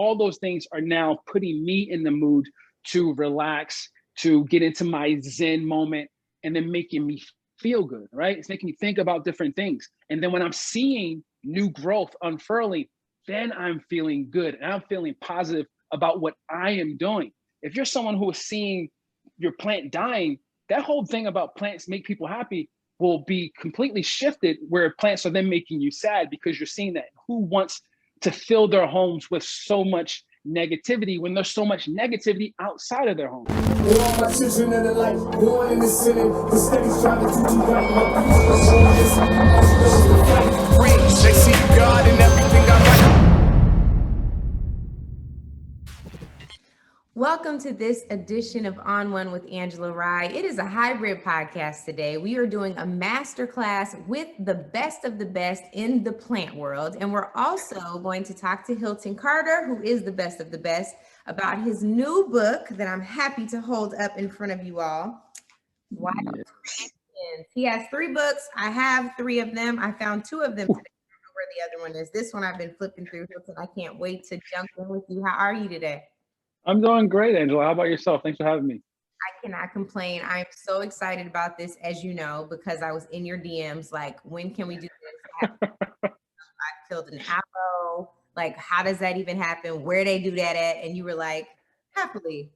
all those things are now putting me in the mood to relax, to get into my Zen moment, and then making me feel good, right? It's making me think about different things. And then when I'm seeing new growth unfurling, then I'm feeling good and I'm feeling positive about what I am doing. If you're someone who is seeing your plant dying, that whole thing about plants make people happy will be completely shifted, where plants are then making you sad because you're seeing that. Who wants to fill their homes with so much negativity when there's so much negativity outside of their home? All my children of the light, born in the city, the studies trying to do you right. They see God in everything I write. Welcome to this edition of On One with Angela Rye. It is a hybrid podcast today. We are doing a masterclass with the best of the best in the plant world. And we're also going to talk to Hilton Carter, who is the best of the best, about his new book that I'm happy to hold up in front of you all. Wow. Yes. He has 3 books. I have 3 of them. I found 2 of them today. I don't know where the other one is. This one I've been flipping through, Hilton. I can't wait to jump in with you. How are you today? I'm doing great, Angela. How about yourself? Thanks for having me. I cannot complain. I'm so excited about this, as you know, because I was in your DMs like, when can we do this? I killed an aloe. Like, how does that even happen? Where they do that at? And you were like, happily.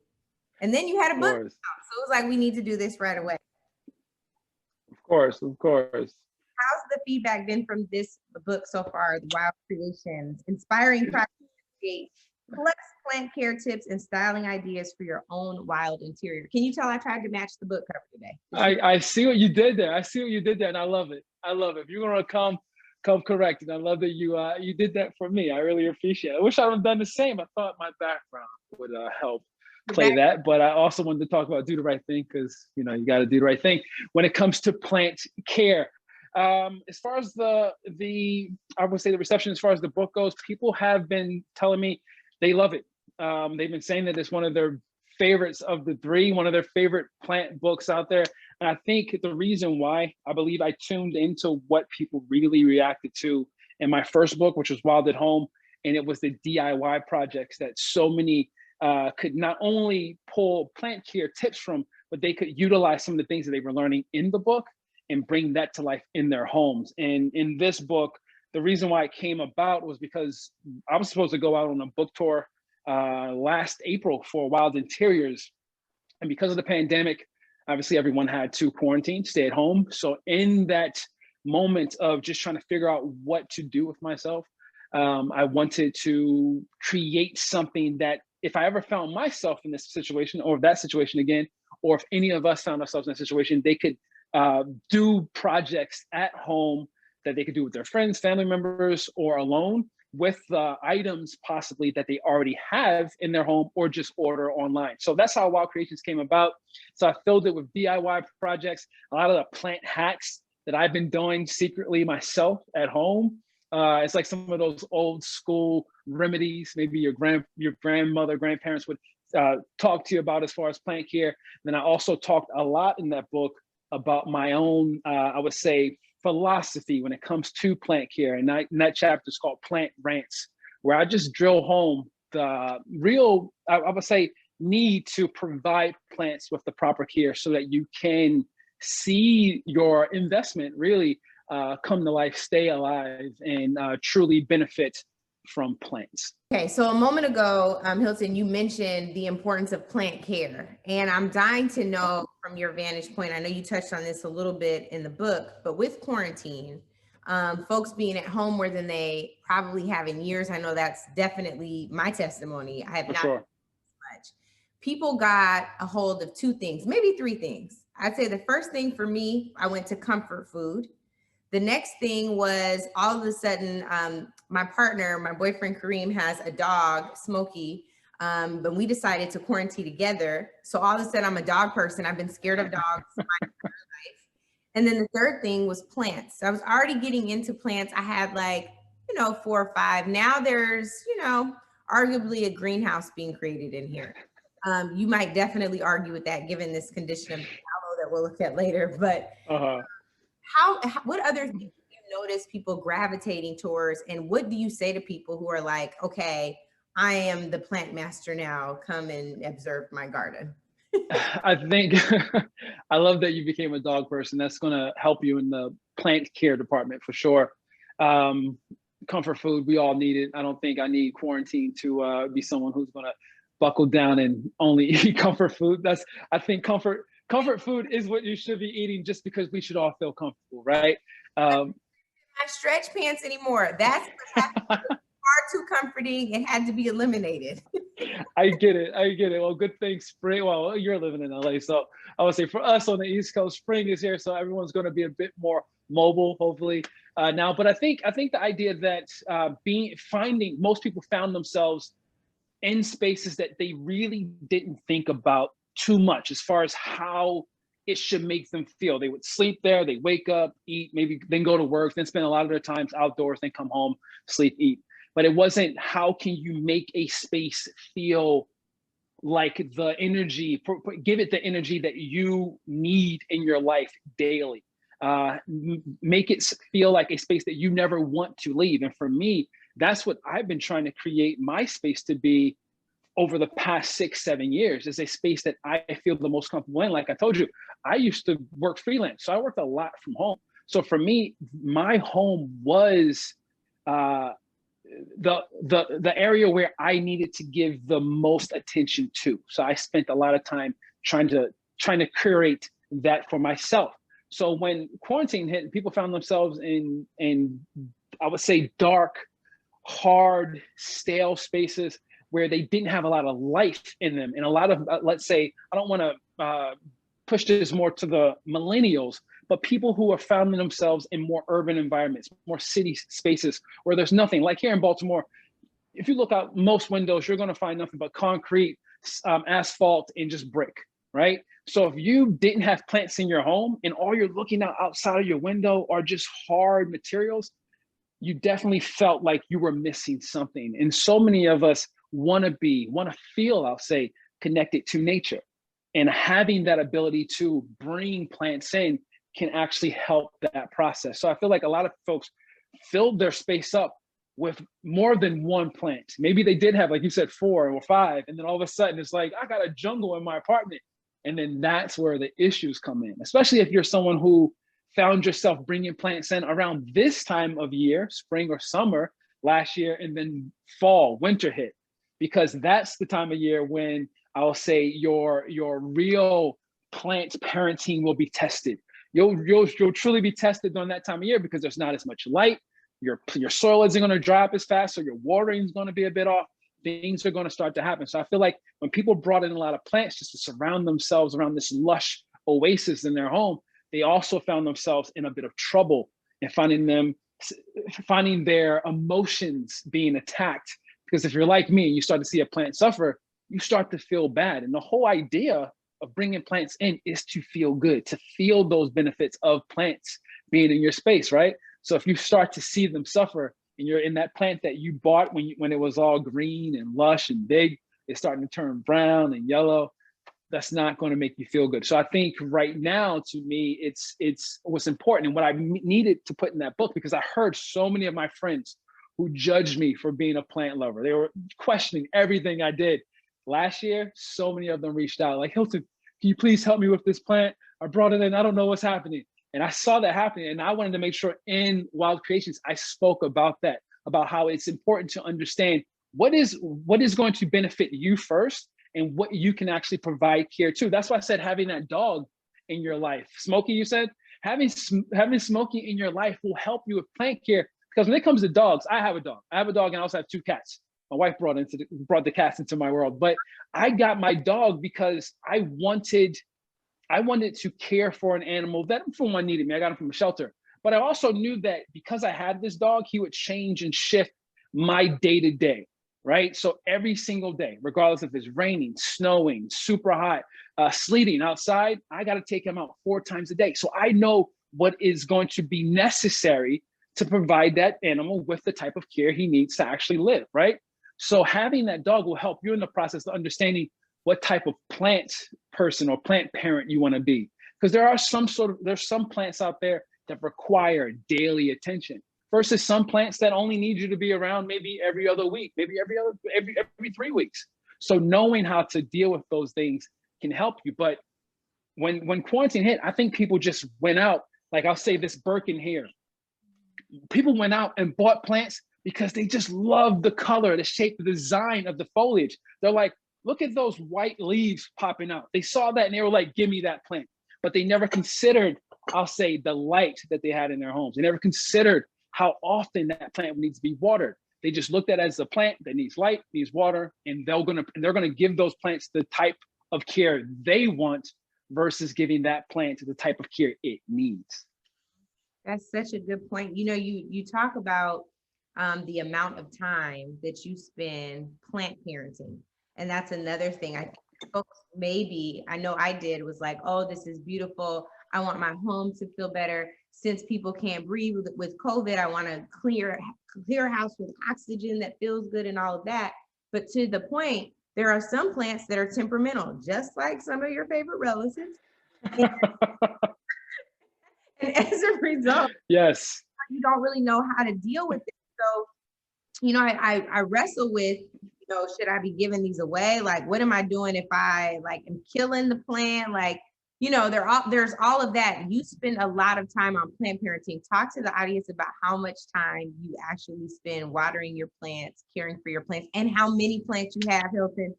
And then you had a book out. So it was like, we need to do this right away. Of course. How's the feedback been from this book so far, The Wild Creations, Inspiring Practice to Create Collects Plant Care Tips and Styling Ideas for Your Own Wild Interior. Can you tell I tried to match the book cover today? I see what you did there. And I love it. If you're gonna come correct, and I love that you did that for me. I really appreciate it. I wish I would have done the same. I thought my background would help play that, but I also wanted to talk about do the right thing, because you got to do the right thing when it comes to plant care. As far as the I would say the reception as far as the book goes, people have been telling me they love it. They've been saying that it's one of their favorites of the 3, one of their favorite plant books out there. And I think the reason why, I believe I tuned into what people really reacted to in my first book, which was Wild at Home. And it was the DIY projects that so many could not only pull plant care tips from, but they could utilize some of the things that they were learning in the book and bring that to life in their homes. And in this book, the reason why it came about was because I was supposed to go out on a book tour last April for Wild Interiors. And because of the pandemic, obviously everyone had to quarantine, stay at home. So in that moment of just trying to figure out what to do with myself, I wanted to create something that if I ever found myself in this situation or that situation again, or if any of us found ourselves in a situation, they could do projects at home that they could do with their friends, family members, or alone with items possibly that they already have in their home or just order online. So that's how Wild Creations came about. So I filled it with DIY projects, a lot of the plant hacks that I've been doing secretly myself at home. It's like some of those old school remedies, maybe your grandmother, grandparents would talk to you about as far as plant care. Then I also talked a lot in that book about my own, I would say, philosophy when it comes to plant care. And that chapter is called Plant Rants, where I just drill home the real, I would say, need to provide plants with the proper care so that you can see your investment really come to life, stay alive, and truly benefit from plants. Okay, so a moment ago, Hilton, you mentioned the importance of plant care, and I'm dying to know from your vantage point, I know you touched on this a little bit in the book, but with quarantine, folks being at home more than they probably have in years, I know that's definitely my testimony. I have not done much. People got a hold of 2 things, maybe 3 things. I'd say the first thing for me, I went to comfort food. The next thing was all of a sudden, my partner, my boyfriend Kareem, has a dog, Smokey, but we decided to quarantine together. So all of a sudden I'm a dog person. I've been scared of dogs my entire life. And then the third thing was plants. So I was already getting into plants. I had 4 or 5. Now there's, arguably a greenhouse being created in here. You might definitely argue with that given this condition of aloe that we'll look at later, but what other things do you notice people gravitating towards, and what do you say to people who are like, okay, I am the plant master now. Come and observe my garden. I think I love that you became a dog person. That's going to help you in the plant care department for sure. Comfort food, we all need it. I don't think I need quarantine to be someone who's going to buckle down and only eat comfort food. I think comfort food is what you should be eating, just because we should all feel comfortable, right? My stretch pants anymore. That's what happened. Far too comforting. It had to be eliminated. I get it. Well, good thing spring. Well, you're living in LA, so I would say for us on the East Coast, spring is here, so everyone's going to be a bit more mobile, hopefully now. But I think the idea that most people found themselves in spaces that they really didn't think about too much as far as how it should make them feel. They would sleep there, they wake up, eat, maybe then go to work, then spend a lot of their times outdoors, then come home, sleep, eat. But it wasn't how can you make a space feel like the energy, give it the energy that you need in your life daily. Make it feel like a space that you never want to leave. And for me, that's what I've been trying to create my space to be over the past 6-7 years, is a space that I feel the most comfortable in. Like I told you, I used to work freelance, so I worked a lot from home. So for me, my home was the area where I needed to give the most attention to. So I spent a lot of time trying to curate that for myself. So when quarantine hit, people found themselves in I would say dark, hard, stale spaces where they didn't have a lot of life in them. And a lot of, let's say, I don't want to push this more to the millennials, but people who are finding themselves in more urban environments, more city spaces where there's nothing. Like here in Baltimore, if you look out most windows, you're going to find nothing but concrete, asphalt, and just brick, right? So if you didn't have plants in your home and all you're looking out outside of your window are just hard materials, you definitely felt like you were missing something. And so many of us want to feel, I'll say, connected to nature. And having that ability to bring plants in can actually help that process. So I feel like a lot of folks filled their space up with more than one plant. Maybe they did have, like you said, 4 or 5, and then all of a sudden it's like, I got a jungle in my apartment. And then that's where the issues come in, especially if you're someone who found yourself bringing plants in around this time of year, spring or summer last year, and then fall, winter hit, because that's the time of year when I'll say your real plant parenting will be tested. You'll truly be tested during that time of year because there's not as much light. Your soil isn't going to dry up as fast, so your watering is going to be a bit off. Things are going to start to happen. So I feel like when people brought in a lot of plants just to surround themselves around this lush oasis in their home, they also found themselves in a bit of trouble and finding their emotions being attacked. Because if you're like me, you start to see a plant suffer, you start to feel bad. And the whole idea of bringing plants in is to feel good, to feel those benefits of plants being in your space, right? So if you start to see them suffer and you're in that plant that you bought when it was all green and lush and big, it's starting to turn brown and yellow, that's not going to make you feel good. So I think right now, to me, it's what's important and what I needed to put in that book, because I heard so many of my friends who judged me for being a plant lover. They were questioning everything I did. Last year, so many of them reached out like, Hilton, can you please help me with this plant? I brought it in, I don't know what's happening. And I saw that happening, and I wanted to make sure in Wild Creations, I spoke about that, about how it's important to understand what is going to benefit you first and what you can actually provide care to. That's why I said having that dog in your life. Smokey, you said, having Smokey in your life will help you with plant care, because when it comes to dogs, I have a dog. I have a dog and I also have 2 cats. My wife brought the cats into my world, but I got my dog because I wanted to care for an animal that someone needed me. I got him from a shelter, but I also knew that because I had this dog, he would change and shift my day-to-day, right? So every single day, regardless if it's raining, snowing, super hot, sleeting outside, I got to take him out 4 times a day. So I know what is going to be necessary to provide that animal with the type of care he needs to actually live, right? So having that dog will help you in the process of understanding what type of plant person or plant parent you want to be. Because there's some plants out there that require daily attention. versus some plants that only need you to be around maybe every other week, maybe every 3 weeks. So knowing how to deal with those things can help you. But when quarantine hit, I think people just went out, like I'll say this Birkin here. People went out and bought plants because they just love the color, the shape, the design of the foliage. They're like, look at those white leaves popping out. They saw that and they were like, give me that plant. But they never considered, I'll say, the light that they had in their homes. They never considered how often that plant needs to be watered. They just looked at it as a plant that needs light, needs water, and they're gonna give those plants the type of care they want versus giving that plant the type of care it needs. That's such a good point. You know, you talk about the amount of time that you spend plant parenting. And that's another thing I think folks maybe, I know I did, was like, oh, this is beautiful. I want my home to feel better. Since people can't breathe with COVID, I want to clear house with oxygen that feels good and all of that. But to the point, there are some plants that are temperamental, just like some of your favorite relatives. And as a result, yes, you don't really know how to deal with it. So, you know, I wrestle with, you know, should I be giving these away? Like, what am I doing if I like am killing the plant? Like, you know, there's all of that. You spend a lot of time on plant parenting. Talk to the audience about how much time you actually spend watering your plants, caring for your plants, and how many plants you have, Hilton.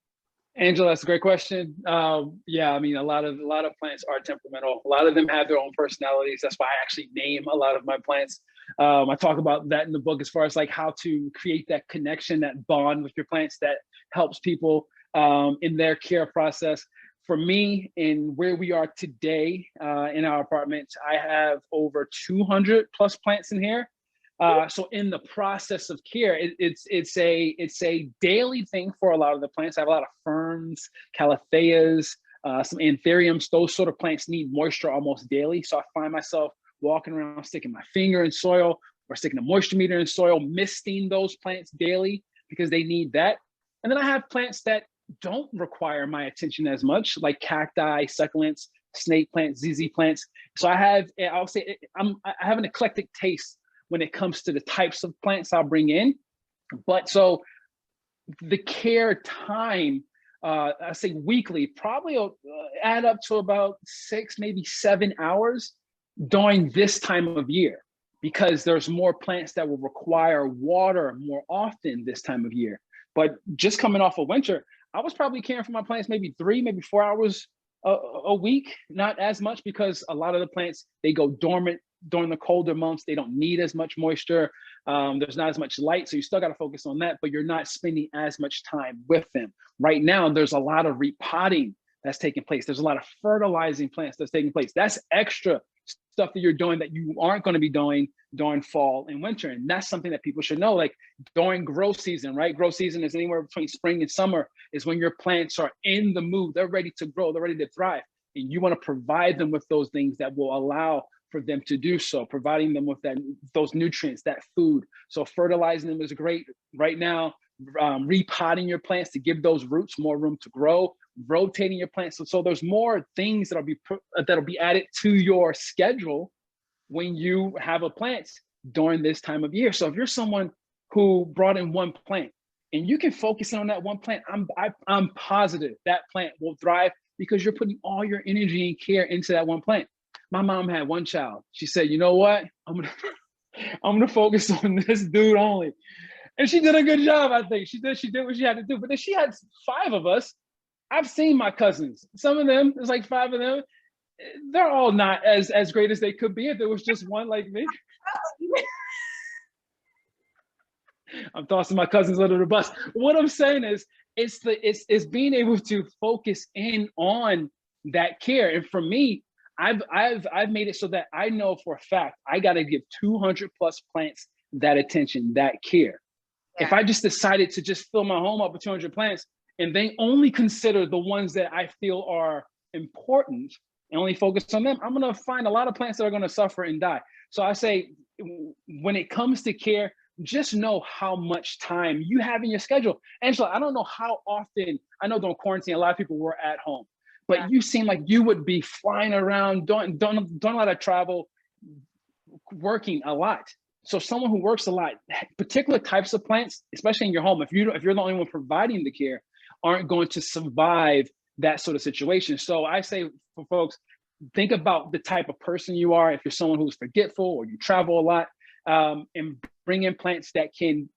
Angela, that's a great question. Yeah, I mean, a lot of plants are temperamental. A lot of them have their own personalities. That's why I actually name a lot of my plants. I talk about that in the book as far as like how to create that connection, that bond with your plants that helps people in their care process. For me, in where we are today in our apartment, I have over 200 plus plants in here. So in the process of care, it's a daily thing for a lot of the plants. I have a lot of ferns, calatheas, some anthuriums. Those sort of plants need moisture almost daily. So I find myself walking around, sticking my finger in soil or sticking a moisture meter in soil, misting those plants daily because they need that. And then I have plants that don't require my attention as much, like cacti, succulents, snake plants, ZZ plants. So I have an eclectic taste when it comes to the types of plants I'll bring in. But so the care time, I say weekly, probably add up to about 6, maybe 7 hours during this time of year, because there's more plants that will require water more often this time of year. But just coming off of winter, I was probably caring for my plants maybe 3, maybe 4 hours a week, not as much, because a lot of the plants, they go dormant during the colder months. They don't need as much moisture. There's not as much light, so you still got to focus on that, but you're not spending as much time with them. Right now, there's a lot of repotting that's taking place. There's a lot of fertilizing plants that's taking place. That's extra stuff that you're doing that you aren't going to be doing during fall and winter. And that's something that people should know. Like during growth season, right? Growth season is anywhere between spring and summer, is when your plants are in the mood. They're ready to grow. They're ready to thrive. And you want to provide them with those things that will allow for them to do so, providing them with those nutrients, that food. So fertilizing them is great right now. Repotting your plants to give those roots more room to grow, rotating your plants. So there's more things that'll be added to your schedule when you have a plant during this time of year. So if you're someone who brought in one plant and you can focus on that one plant, I'm positive that plant will thrive because you're putting all your energy and care into that one plant. My mom had one child. She said, you know what? I'm gonna focus on this dude only. And she did a good job, I think. She did what she had to do. But then she had 5 of us. I've seen my cousins. Some of them, there's like 5 of them. They're all not as great as they could be if there was just one like me. I'm tossing my cousins under the bus. What I'm saying is, it's being able to focus in on that care. And for me, I've made it so that I know for a fact I got to give 200 plus plants that attention, that care. Yeah. If I just decided to just fill my home up with 200 plants and they only consider the ones that I feel are important and only focus on them, I'm going to find a lot of plants that are going to suffer and die. So I say, when it comes to care, just know how much time you have in your schedule. Angela, I don't know how often, I know during quarantine, a lot of people were at home, but yeah, you seem like you would be flying around, doing a lot of travel, working a lot. So someone who works a lot, particular types of plants, especially in your home, if you're the only one providing the care, aren't going to survive that sort of situation. So I say for folks, think about the type of person you are. If you're someone who's forgetful or you travel a lot, and bring in plants that can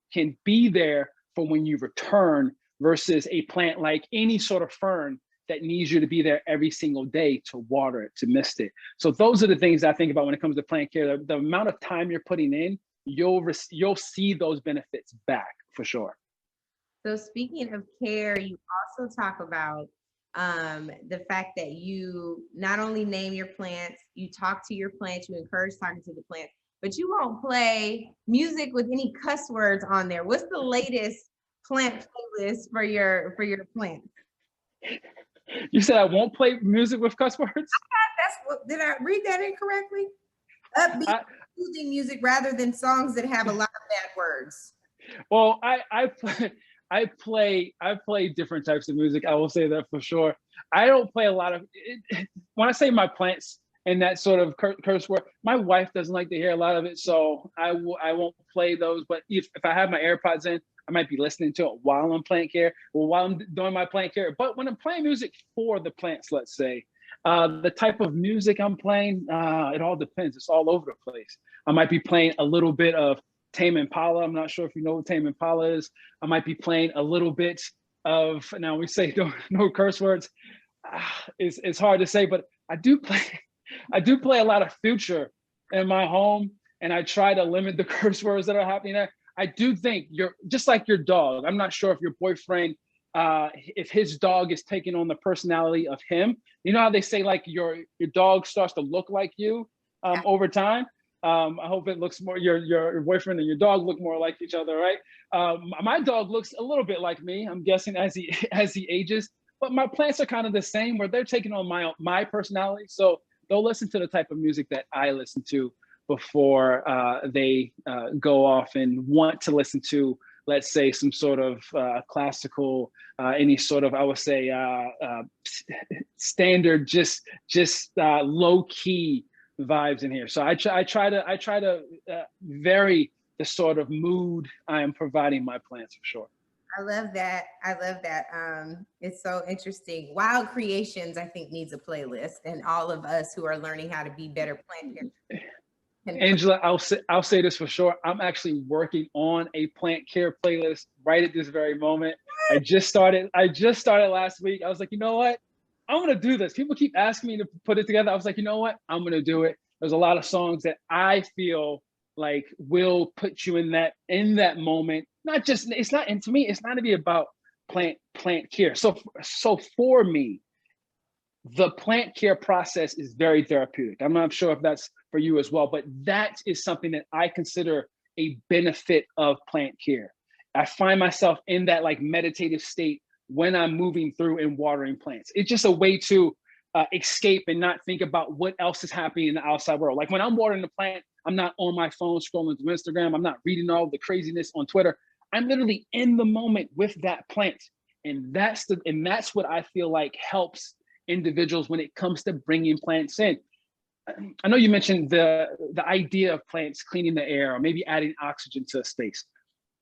be there for when you return, versus a plant like any sort of fern that needs you to be there every single day to water it, to mist it. So those are the things I think about when it comes to plant care. The amount of time you're putting in, you'll see those benefits back for sure. So speaking of care, you also talk about the fact that you not only name your plants, you talk to your plants, you encourage talking to the plants, but you won't play music with any cuss words on there. What's the latest plant playlist for your plants? You said I won't play music with cuss words? Did I read that incorrectly? Upbeat, soothing music rather than songs that have a lot of bad words. Well, I play different types of music. I will say that for sure. I don't play a lot of when I say my plants and that sort of curse word, my wife doesn't like to hear a lot of it, so I won't play those. But if I have my AirPods in, I might be listening to it while I'm plant care or while I'm doing my plant care. But when I'm playing music for the plants, let's say, the type of music I'm playing, it all depends. It's all over the place. I might be playing a little bit of Tame Impala. I'm not sure if you know what Tame Impala is. I might be playing a little bit of, now we say no curse words. It's hard to say, but I do play a lot of Future in my home, and I try to limit the curse words that are happening there. I do think you're just like your dog. I'm not sure if your boyfriend, if his dog is taking on the personality of him. You know how they say like your dog starts to look like you over time. I hope it looks more, your boyfriend and your dog look more like each other, right? My dog looks a little bit like me, I'm guessing, as he ages. But my plants are kind of the same, where they're taking on my personality. So they'll listen to the type of music that I listen to before they go off and want to listen to, let's say, some sort of classical, any sort of, I would say, standard, just low key vibes in here. So I try to vary the sort of mood I am providing my plants for sure. I love that. It's so interesting. Wild Creations, I think, needs a playlist, and all of us who are learning how to be better plant care. Angela, I'll say this for sure. I'm actually working on a plant care playlist right at this very moment. I just started last week. I was like, you know what? I'm gonna do this. People keep asking me to put it together. I was like, you know what? I'm gonna do it. There's a lot of songs that I feel like will put you in that moment. Not just, it's not, and to me, it's not to be about plant care. So for me, the plant care process is very therapeutic. I'm not sure if that's for you as well, but that is something that I consider a benefit of plant care. I find myself in that like meditative state when I'm moving through and watering plants. It's just a way to escape and not think about what else is happening in the outside world. Like when I'm watering the plant, I'm not on my phone scrolling through Instagram. I'm not reading all the craziness on Twitter. I'm literally in the moment with that plant. And that's what I feel like helps individuals when it comes to bringing plants in. I know you mentioned the idea of plants cleaning the air or maybe adding oxygen to a space.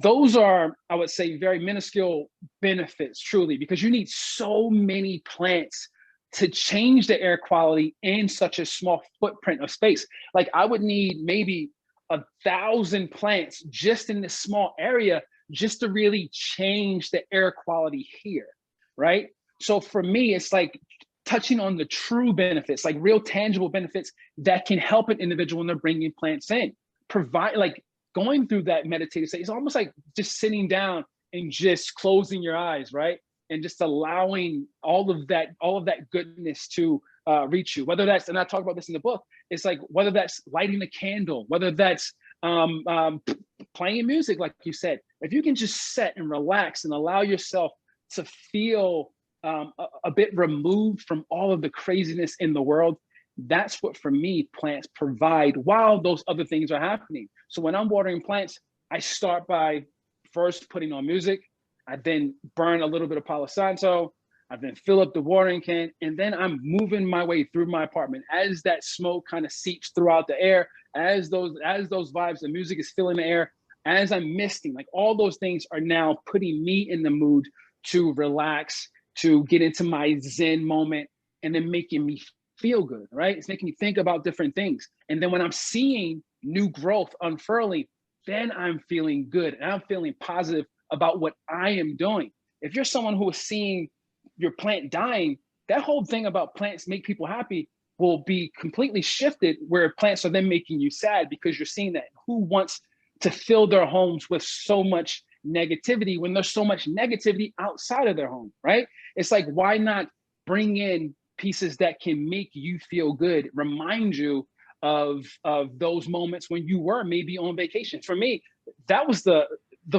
Those are, I would say, very minuscule benefits, truly, because you need so many plants to change the air quality in such a small footprint of space. Like I would need maybe 1,000 plants just in this small area just to really change the air quality here, right? So for me, it's like touching on the true benefits, like real tangible benefits that can help an individual when they're bringing plants in. Provide, like going through that meditative state, it's almost like just sitting down and just closing your eyes, right? And just allowing all of that goodness to reach you. Whether that's, and I talk about this in the book, it's like whether that's lighting a candle, whether that's playing music, like you said. If you can just sit and relax and allow yourself to feel a bit removed from all of the craziness in the world, that's what, for me, plants provide while those other things are happening. So when I'm watering plants, I start by first putting on music. I then burn a little bit of Palo Santo. I've then fill up the watering can, and then I'm moving my way through my apartment as that smoke kind of seeps throughout the air, as those vibes, the music is filling the air, as I'm misting, like all those things are now putting me in the mood to relax, to get into my Zen moment, and then making me feel good, right? It's making me think about different things. And then when I'm seeing new growth unfurling, then I'm feeling good and I'm feeling positive about what I am doing. If you're someone who is seeing your plant dying, that whole thing about plants make people happy will be completely shifted, where plants are then making you sad because you're seeing that. Who wants to fill their homes with so much negativity when there's so much negativity outside of their home, right? It's like, why not bring in pieces that can make you feel good, remind you of those moments when you were maybe on vacation. For me, that was the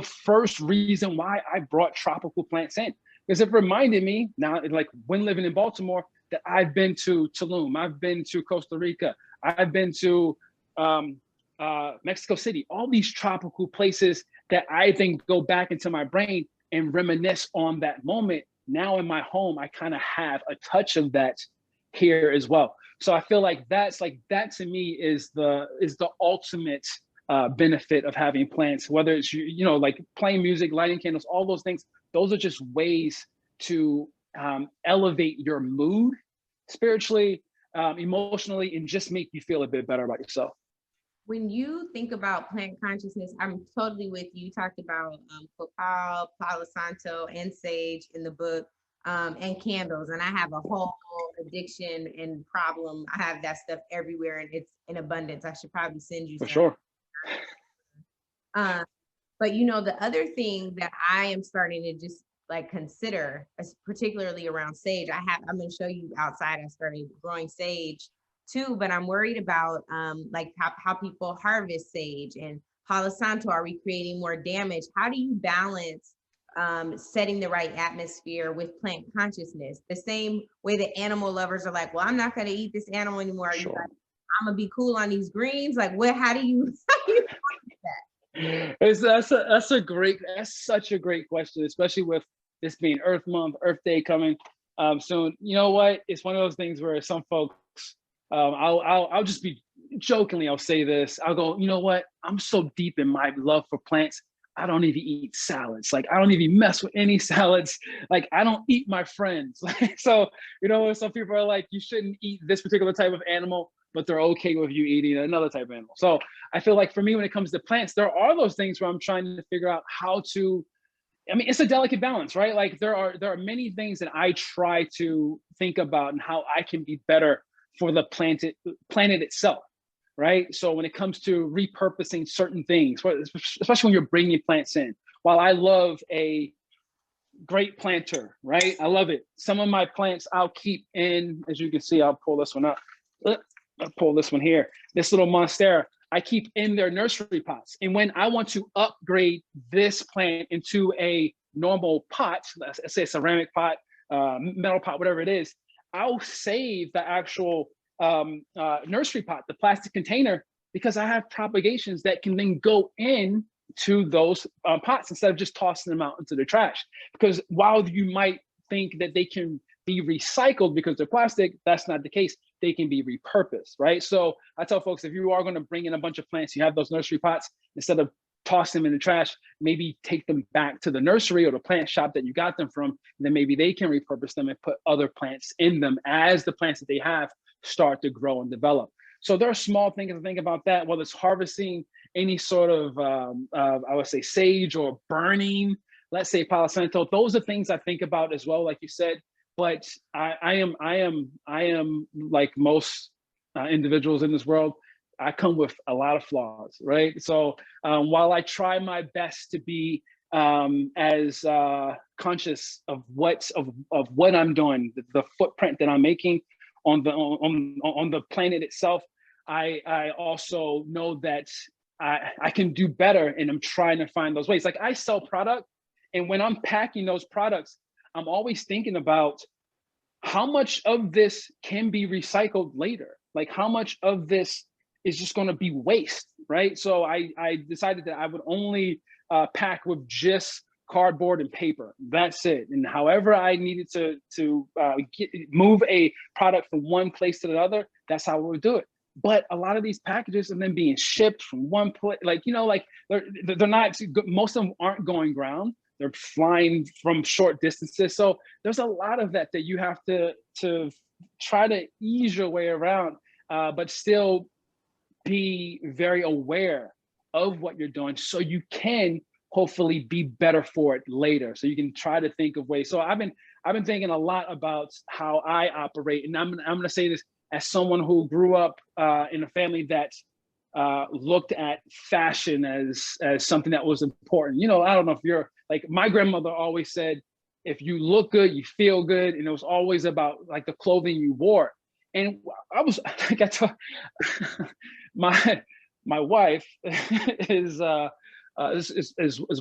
first reason why I brought tropical plants in, because it reminded me now, like when living in Baltimore, that I've been to Tulum, I've been to Costa Rica, I've been to Mexico City, all these tropical places that I think go back into my brain and reminisce on that moment. Now in my home, I kind of have a touch of that here as well. So I feel like that to me is the ultimate benefit of having plants, whether it's, like playing music, lighting candles, all those things. Those are just ways to elevate your mood spiritually, emotionally, and just make you feel a bit better about yourself. When you think about plant consciousness, I'm totally with you. You talked about copal, palo santo, and sage in the book, and candles. And I have a whole addiction and problem. I have that stuff everywhere, and it's in abundance. I should probably send you For some. sure. But the other thing that I am starting to just like consider, particularly around sage, I'm going to show you outside. I started growing sage too, but I'm worried about like how people harvest sage and Palo Santo. Are we creating more damage? How do you balance setting the right atmosphere with plant consciousness? The same way that animal lovers are like, well, I'm not going to eat this animal anymore. Sure. Like, I'm gonna be cool on these greens. Like, how do you that? That's such a great question, especially with this being Earth Month, Earth Day coming soon. You know what? It's one of those things where some folks, I'll just be jokingly, I'll say this. I'll go, you know what? I'm so deep in my love for plants, I don't even eat salads. Like, I don't even mess with any salads. Like, I don't eat my friends. So, some people are like, you shouldn't eat this particular type of animal, but they're okay with you eating another type of animal. So I feel like for me, when it comes to plants, there are those things where I'm trying to figure out how to, it's a delicate balance, right? Like there are many things that I try to think about and how I can be better for the planet itself, right? So when it comes to repurposing certain things, especially when you're bringing plants in, while I love a great planter, right? I love it. Some of my plants I'll keep in, as you can see, I'll pull this one up. I'll pull this one here. This little monstera, I keep in their nursery pots. And when I want to upgrade this plant into a normal pot, let's say a ceramic pot, metal pot, whatever it is, I'll save the actual nursery pot, the plastic container, because I have propagations that can then go in to those pots instead of just tossing them out into the trash. Because while you might think that they can be recycled because they're plastic, that's not the case. They can be repurposed, right? So I tell folks, if you are going to bring in a bunch of plants, you have those nursery pots, instead of tossing them in the trash, maybe take them back to the nursery or the plant shop that you got them from, and then maybe they can repurpose them and put other plants in them as the plants that they have start to grow and develop. So there are small things to think about that, whether it's harvesting any sort of, I would say, sage, or burning, let's say Palo Santo. Those are things I think about as well, like you said. But I am like most individuals in this world, I come with a lot of flaws, right? So while I try my best to be as conscious of what I'm doing, the footprint that I'm making on the planet itself, I also know that I can do better, and I'm trying to find those ways. Like, I sell product, and when I'm packing those products, I'm always thinking about how much of this can be recycled later. Like, how much of this is just going to be waste, right? So I decided that I would only pack with just cardboard and paper. That's it. And however I needed to move a product from one place to the other, that's how we would do it. But a lot of these packages and then being shipped from one place, like, you know, like they're not, most of them aren't going ground. They're flying from short distances. So there's a lot of that you have to try to ease your way around, but still be very aware of what you're doing so you can hopefully be better for it later. So you can try to think of ways. So I've been thinking a lot about how I operate, and I'm gonna say this as someone who grew up in a family that looked at fashion as something that was important. You know, I don't know if you're like, my grandmother always said, if you look good, you feel good. And it was always about like the clothing you wore. And I was like, my wife is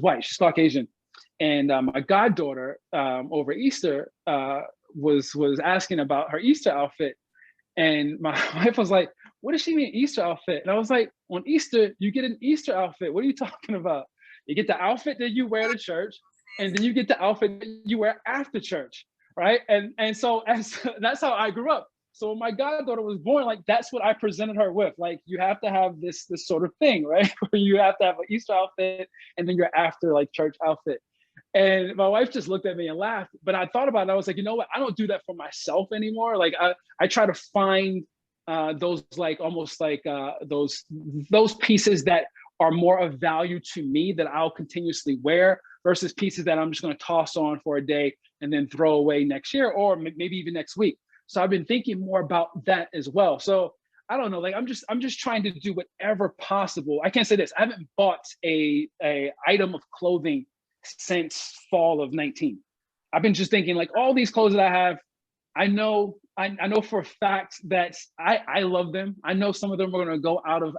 white, she's Caucasian. And my goddaughter over Easter was asking about her Easter outfit. And my wife was like, what does she mean Easter outfit? And I was like, on Easter, you get an Easter outfit. What are you talking about? You get the outfit that you wear to church, and then you get the outfit that you wear after church, right? And so that's how I grew up. So when my goddaughter was born, like that's what I presented her with. Like you have to have this sort of thing, right? Where you have to have an Easter outfit and then your after like church outfit. And my wife just looked at me and laughed. But I thought about it. I was like, you know what? I don't do that for myself anymore. Like I try to find those like almost like those pieces that are more of value to me that I'll continuously wear versus pieces that I'm just going to toss on for a day and then throw away next year or maybe even next week. So I've been thinking more about that as well. So I don't know, like I'm just trying to do whatever possible. I can't say this. I haven't bought a item of clothing since fall of 19. I've been just thinking like all these clothes that I have, I know for a fact that I love them. I know some of them are going to go out of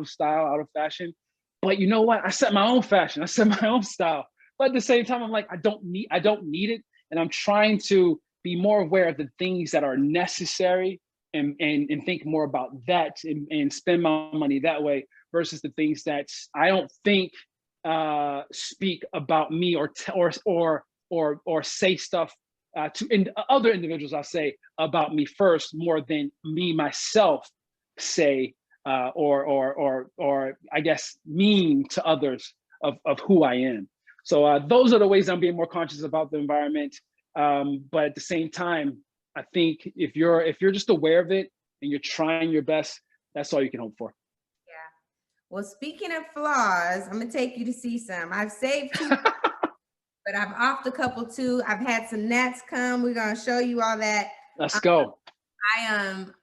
style, out of fashion. But you know what? I set my own fashion. I set my own style. But at the same time, I'm like, I don't need it. And I'm trying to be more aware of the things that are necessary and think more about that and spend my money that way versus the things that I don't think speak about me or say stuff to other individuals, I'll say about me first more than me myself say or I guess mean to others of who I am. So those are the ways I'm being more conscious about the environment. But at the same time, I think if you're just aware of it and you're trying your best, that's all you can hope for. Yeah. Well, speaking of flaws, I'm gonna take you to see some. I've saved two, but I've offed a couple too. I've had some gnats come. We're gonna show you all that. Let's go.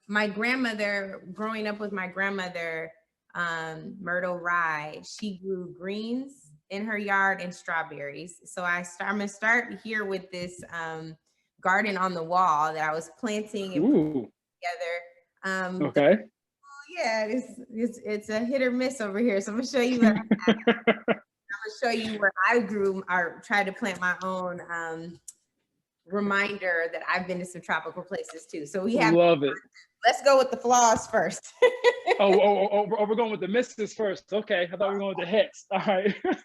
My grandmother, growing up with my grandmother, Myrtle Rye, she grew greens in her yard and strawberries. So I'm gonna start here with this garden on the wall that I was planting and putting together. Okay. Yeah, it's a hit or miss over here. So I'm gonna show you what I have. I'm gonna show you where I grew or tried to plant my own reminder that I've been to some tropical places too. So we have. Love it. Let's go with the flaws first. oh, we're going with the misses first. Okay, I thought we were going with the hits. All right. Well,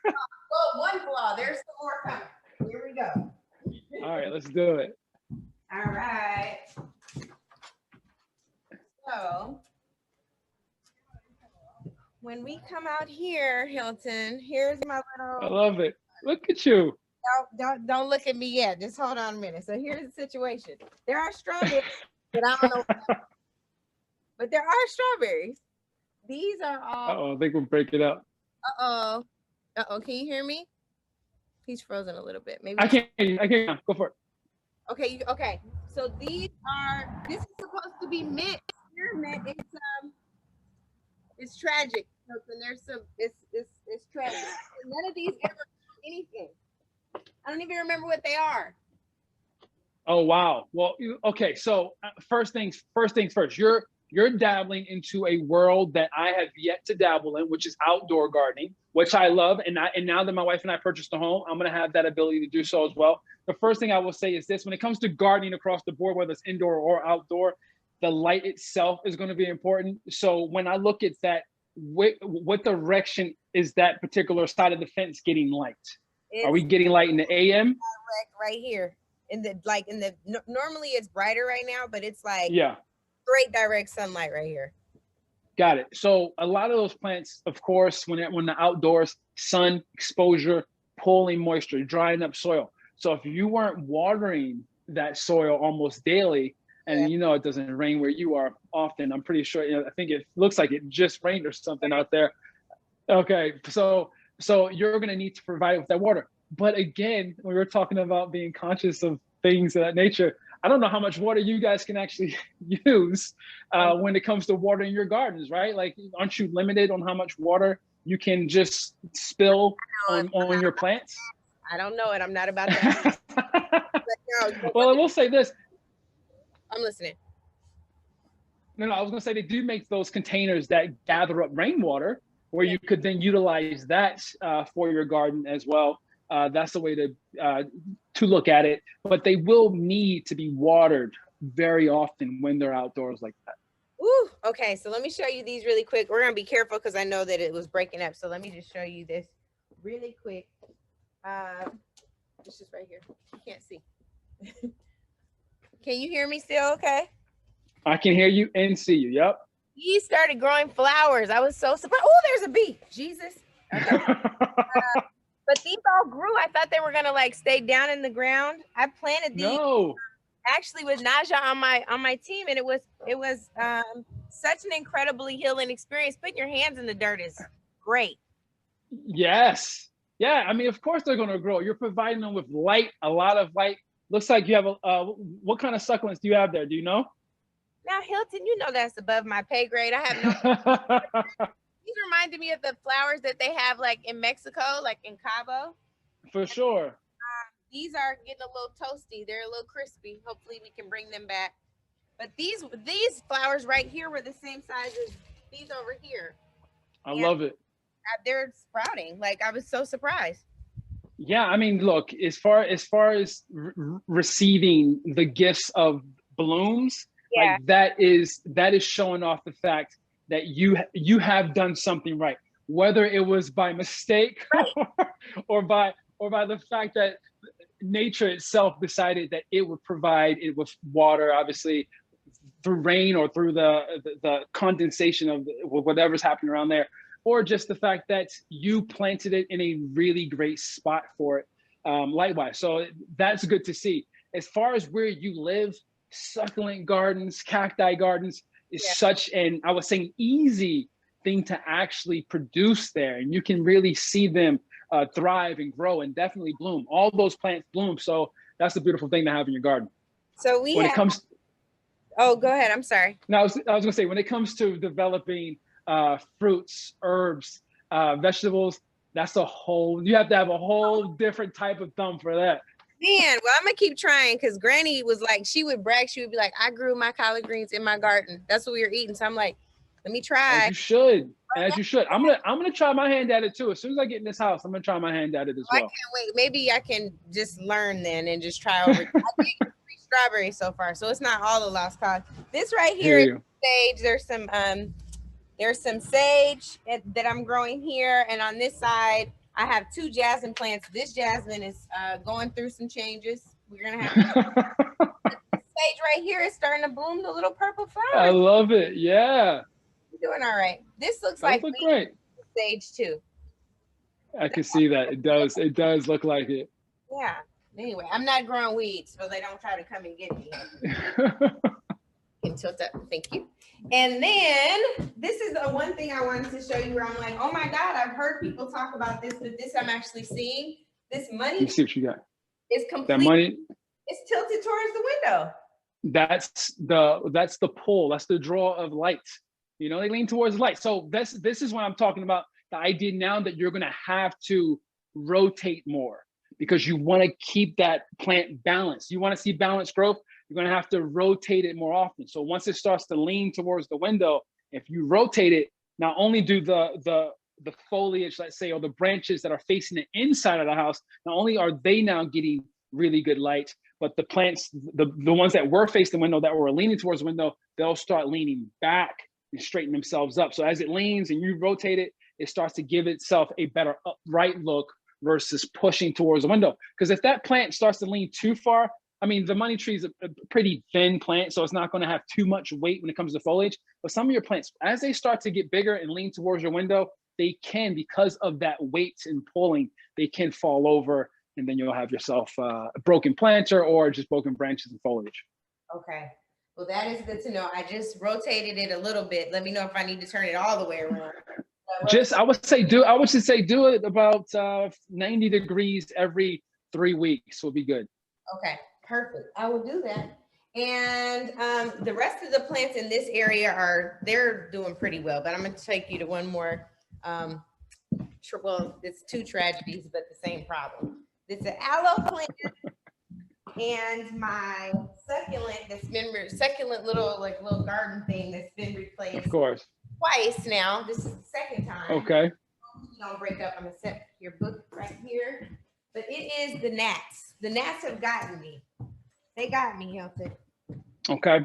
one flaw. There's some more coming. Here we go. All right, let's do it. All right. So when we come out here, Hilton, here's my little. I love it. Look at you. Don't look at me yet. Just hold on a minute. So here's the situation. There are strawberries, but I don't know. But there are strawberries. These are all. I think we'll break it up. Can you hear me? He's frozen a little bit. Maybe I can't. Go for it. Okay. So this is supposed to be mint. It's tragic. There's some. It's tragic. None of these ever do anything. I don't even remember what they are. Oh wow. Well, okay. So first things first. You're dabbling into a world that I have yet to dabble in, which is outdoor gardening, which I love. And now that my wife and I purchased a home, I'm going to have that ability to do so as well. The first thing I will say is this: when it comes to gardening across the board, whether it's indoor or outdoor, the light itself is going to be important. So when I look at that, what direction is that particular side of the fence getting light? Are we getting light in the AM? Right here. Normally it's brighter right now, but it's like Yeah. straight direct sunlight right here. Got it. So a lot of those plants, of course, when the outdoors, sun exposure, pulling moisture, drying up soil. So if you weren't watering that soil almost daily, and you know it doesn't rain where you are often, I'm pretty sure, I think it looks like it just rained or something out there. Okay, so you're gonna need to provide it with that water. But again, when we're talking about being conscious of things of that nature, I don't know how much water you guys can actually use when it comes to watering your gardens, right? Like, aren't you limited on how much water you can just spill on your plants? I don't know it. I'm not about that. Well, I will say this. I'm listening. No, I was gonna say they do make those containers that gather up rainwater, where you could then utilize that for your garden as well. That's the way to look at it, but they will need to be watered very often when they're outdoors like that. Ooh, okay, so let me show you these really quick. We're gonna be careful because I know that it was breaking up. So let me just show you this really quick. It's just right here. You can't see. Can you hear me still okay? I can hear you and see you, yep. He started growing flowers. I was so surprised. Oh, there's a bee, Jesus. Okay. But these all grew. I thought they were gonna like stay down in the ground. I planted these actually with Naja on my team, and it was such an incredibly healing experience. Putting your hands in the dirt is great. Yes. Yeah, I mean, of course they're gonna grow. You're providing them with light, a lot of light. Looks like you have what kind of succulents do you have there? Do you know? Now, Hilton, you know that's above my pay grade. I have no. These reminded me of the flowers that they have like in Mexico, like in Cabo. For sure. These are getting a little toasty. They're a little crispy. Hopefully we can bring them back. But these flowers right here were the same size as these over here. I love it. They're sprouting. Like, I was so surprised. Yeah, I mean, look, as far as receiving the gifts of blooms, like that is showing off the fact that you have done something right, whether it was by mistake or by the fact that nature itself decided that it would provide it with water, obviously through rain or through the condensation of whatever's happening around there, or just the fact that you planted it in a really great spot for it, light-wise. So that's good to see. As far as where you live, succulent gardens, cacti gardens is such an, I would say, easy thing to actually produce there. And you can really see them thrive and grow and definitely bloom. All those plants bloom. So that's a beautiful thing to have in your garden. So when it comes, oh, go ahead. I'm sorry. No, I was gonna say, when it comes to developing fruits, herbs, vegetables, that's you have to have a whole different type of thumb for that. Man, well, I'm gonna keep trying, because Granny was like, she would brag, she would be like, I grew my collard greens in my garden. That's what we were eating. So I'm like, let me try. As you should. As you should. I'm gonna try my hand at it too. As soon as I get in this house, I'm gonna try my hand at it as well. I can't wait. Maybe I can just learn then and just try over. I think it's free strawberries so far, so it's not all a lost cause. This right here is sage. There's some sage that I'm growing here, and on this side I have 2 jasmine plants. This jasmine is going through some changes. We're gonna have sage right here is starting to bloom the little purple flowers. I love it. Yeah. You're doing all right. This looks like great. Sage too. I can see that. It does. It does look like it. Yeah. Anyway, I'm not growing weeds, so they don't try to come and get me. Can tilt up. Thank you. And then this is the one thing I wanted to show you where I'm like, oh my God, I've heard people talk about this, but this I'm actually seeing. This money. Let's see what you got. Is complete. That money. It's tilted towards the window. That's the pull. That's the draw of light. You know, they lean towards light. So this is what I'm talking about. The idea now that you're gonna have to rotate more because you want to keep that plant balanced. You want to see balanced growth. You're gonna have to rotate it more often. So once it starts to lean towards the window, if you rotate it, not only do the foliage, let's say, or the branches that are facing the inside of the house, not only are they now getting really good light, but the plants, the ones that were facing the window, that were leaning towards the window, they'll start leaning back and straighten themselves up. So as it leans and you rotate it, it starts to give itself a better upright look versus pushing towards the window. Because if that plant starts to lean too far, I mean, the money tree is a pretty thin plant, so it's not going to have too much weight when it comes to foliage. But some of your plants, as they start to get bigger and lean towards your window, they can, because of that weight and pulling, they can fall over, and then you'll have yourself a broken planter or just broken branches and foliage. Okay. Well, that is good to know. I just rotated it a little bit. Let me know if I need to turn it all the way around. I would say do it about 90 degrees every 3 weeks will be good. Okay, perfect. I will do that. And the rest of the plants in this area they're doing pretty well, but I'm going to take you to one more. Well, it's two tragedies, but the same problem. It's an aloe plant and my succulent little garden thing that's been replaced. Of course. Twice now. This is the second time. Okay. Don't break up. I'm gonna set your book right here. But it is the gnats. The gnats have gotten me. They got me, Hilton. Okay.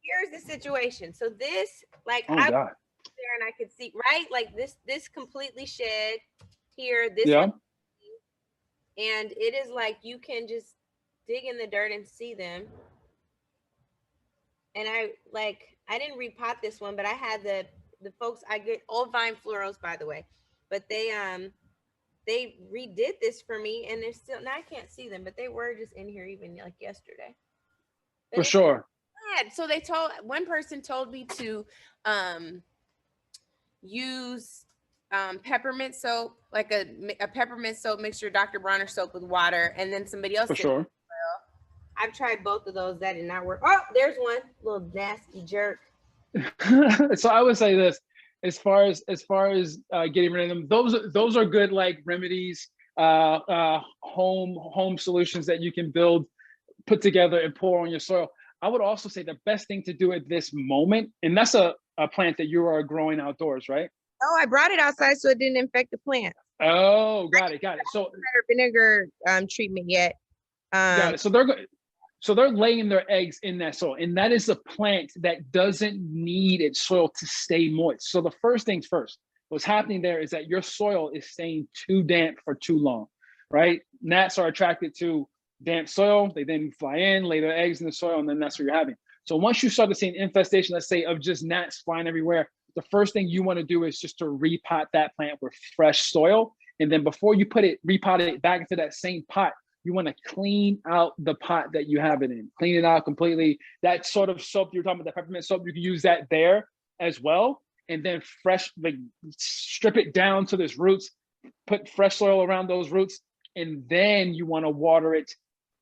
Here's the situation. So this, like, oh, I God. was there and I could see, right? Like this completely shed here. This yeah. one, and it is like you can just dig in the dirt and see them. And I didn't repot this one, but I had the folks, I get old vine florals, by the way, but they redid this for me, and they're still, now I can't see them, but they were just in here even like yesterday. But for sure. Bad. So one person told me to use peppermint soap, like a peppermint soap mixture, Dr. Bronner soap with water, and then somebody else. For sure. I've tried both of those. That did not work. Oh, there's one little nasty jerk. So I would say this, as far as getting rid of them, those are good, like, remedies, home solutions that you can put together and pour on your soil. I would also say the best thing to do at this moment, and that's a plant that you are growing outdoors, right? Oh, I brought it outside so it didn't infect the plant. Oh, got it. So vinegar treatment yet. Got it. So they're laying their eggs in that soil, and that is a plant that doesn't need its soil to stay moist. So the first things first, what's happening there is that your soil is staying too damp for too long, right? Gnats are attracted to damp soil. They then fly in, lay their eggs in the soil, and then that's what you're having. So once you start to see an infestation, let's say, of just gnats flying everywhere, the first thing you want to do is just to repot that plant with fresh soil. And then before you repot it back into that same pot, you want to clean out the pot that you have it in. Clean it out completely. That sort of soap you're talking about, the peppermint soap, you can use that there as well. And then strip it down to its roots, put fresh soil around those roots, and then you want to water it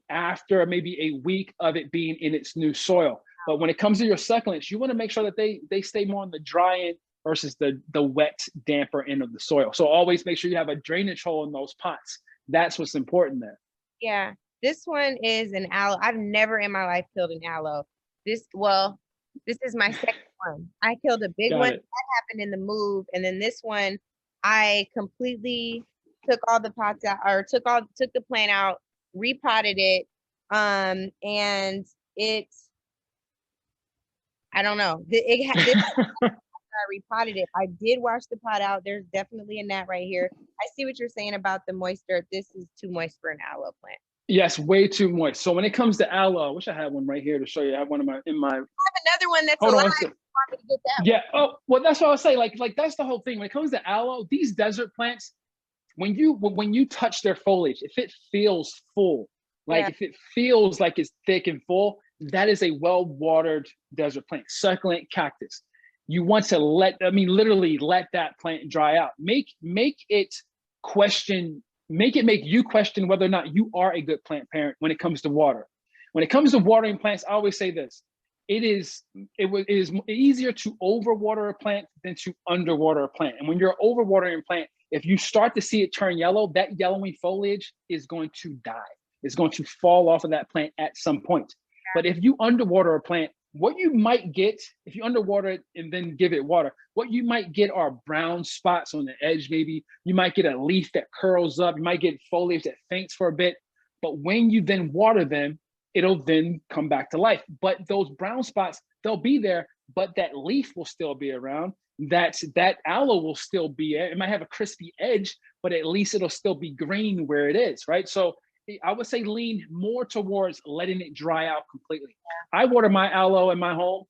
after maybe a week of it being in its new soil. But when it comes to your succulents, you want to make sure that they stay more on the dry end versus the wet, damper end of the soil. So always make sure you have a drainage hole in those pots. That's what's important there. Yeah, this one is an aloe. I've never in my life killed an aloe. This is my second one. I killed a big one. That happened in the move, and then this one, I completely took all the pots out, or took the plant out, repotted it, and it's, I don't know. I repotted it. I did wash the pot out. There's definitely a gnat right here. I see what you're saying about the moisture. This is too moist for an aloe plant. Yes, way too moist. So when it comes to aloe, I wish I had one right here to show you. I have one in my. I have another one that's alive. Yeah. Oh, well, that's what I was saying. Like that's the whole thing. When it comes to aloe, these desert plants, when you touch their foliage, if it feels full, if it feels like it's thick and full, that is a well-watered desert plant, succulent cactus. You want to literally let that plant dry out. Make it make you question whether or not you are a good plant parent when it comes to water. When it comes to watering plants, I always say this: it is easier to overwater a plant than to underwater a plant. And when you're overwatering a plant, if you start to see it turn yellow, that yellowing foliage is going to die. It's going to fall off of that plant at some point. But if you underwater a plant, what you might get, if you underwater it and then give it water, what you might get are brown spots on the edge, maybe. You might get a leaf that curls up. You might get foliage that faints for a bit. But when you then water them, it'll then come back to life. But those brown spots, they'll be there, but that leaf will still be around. that aloe will still be, it might have a crispy edge, but at least it'll still be green where it is, right? So I would say lean more towards letting it dry out completely. I water my aloe in my home,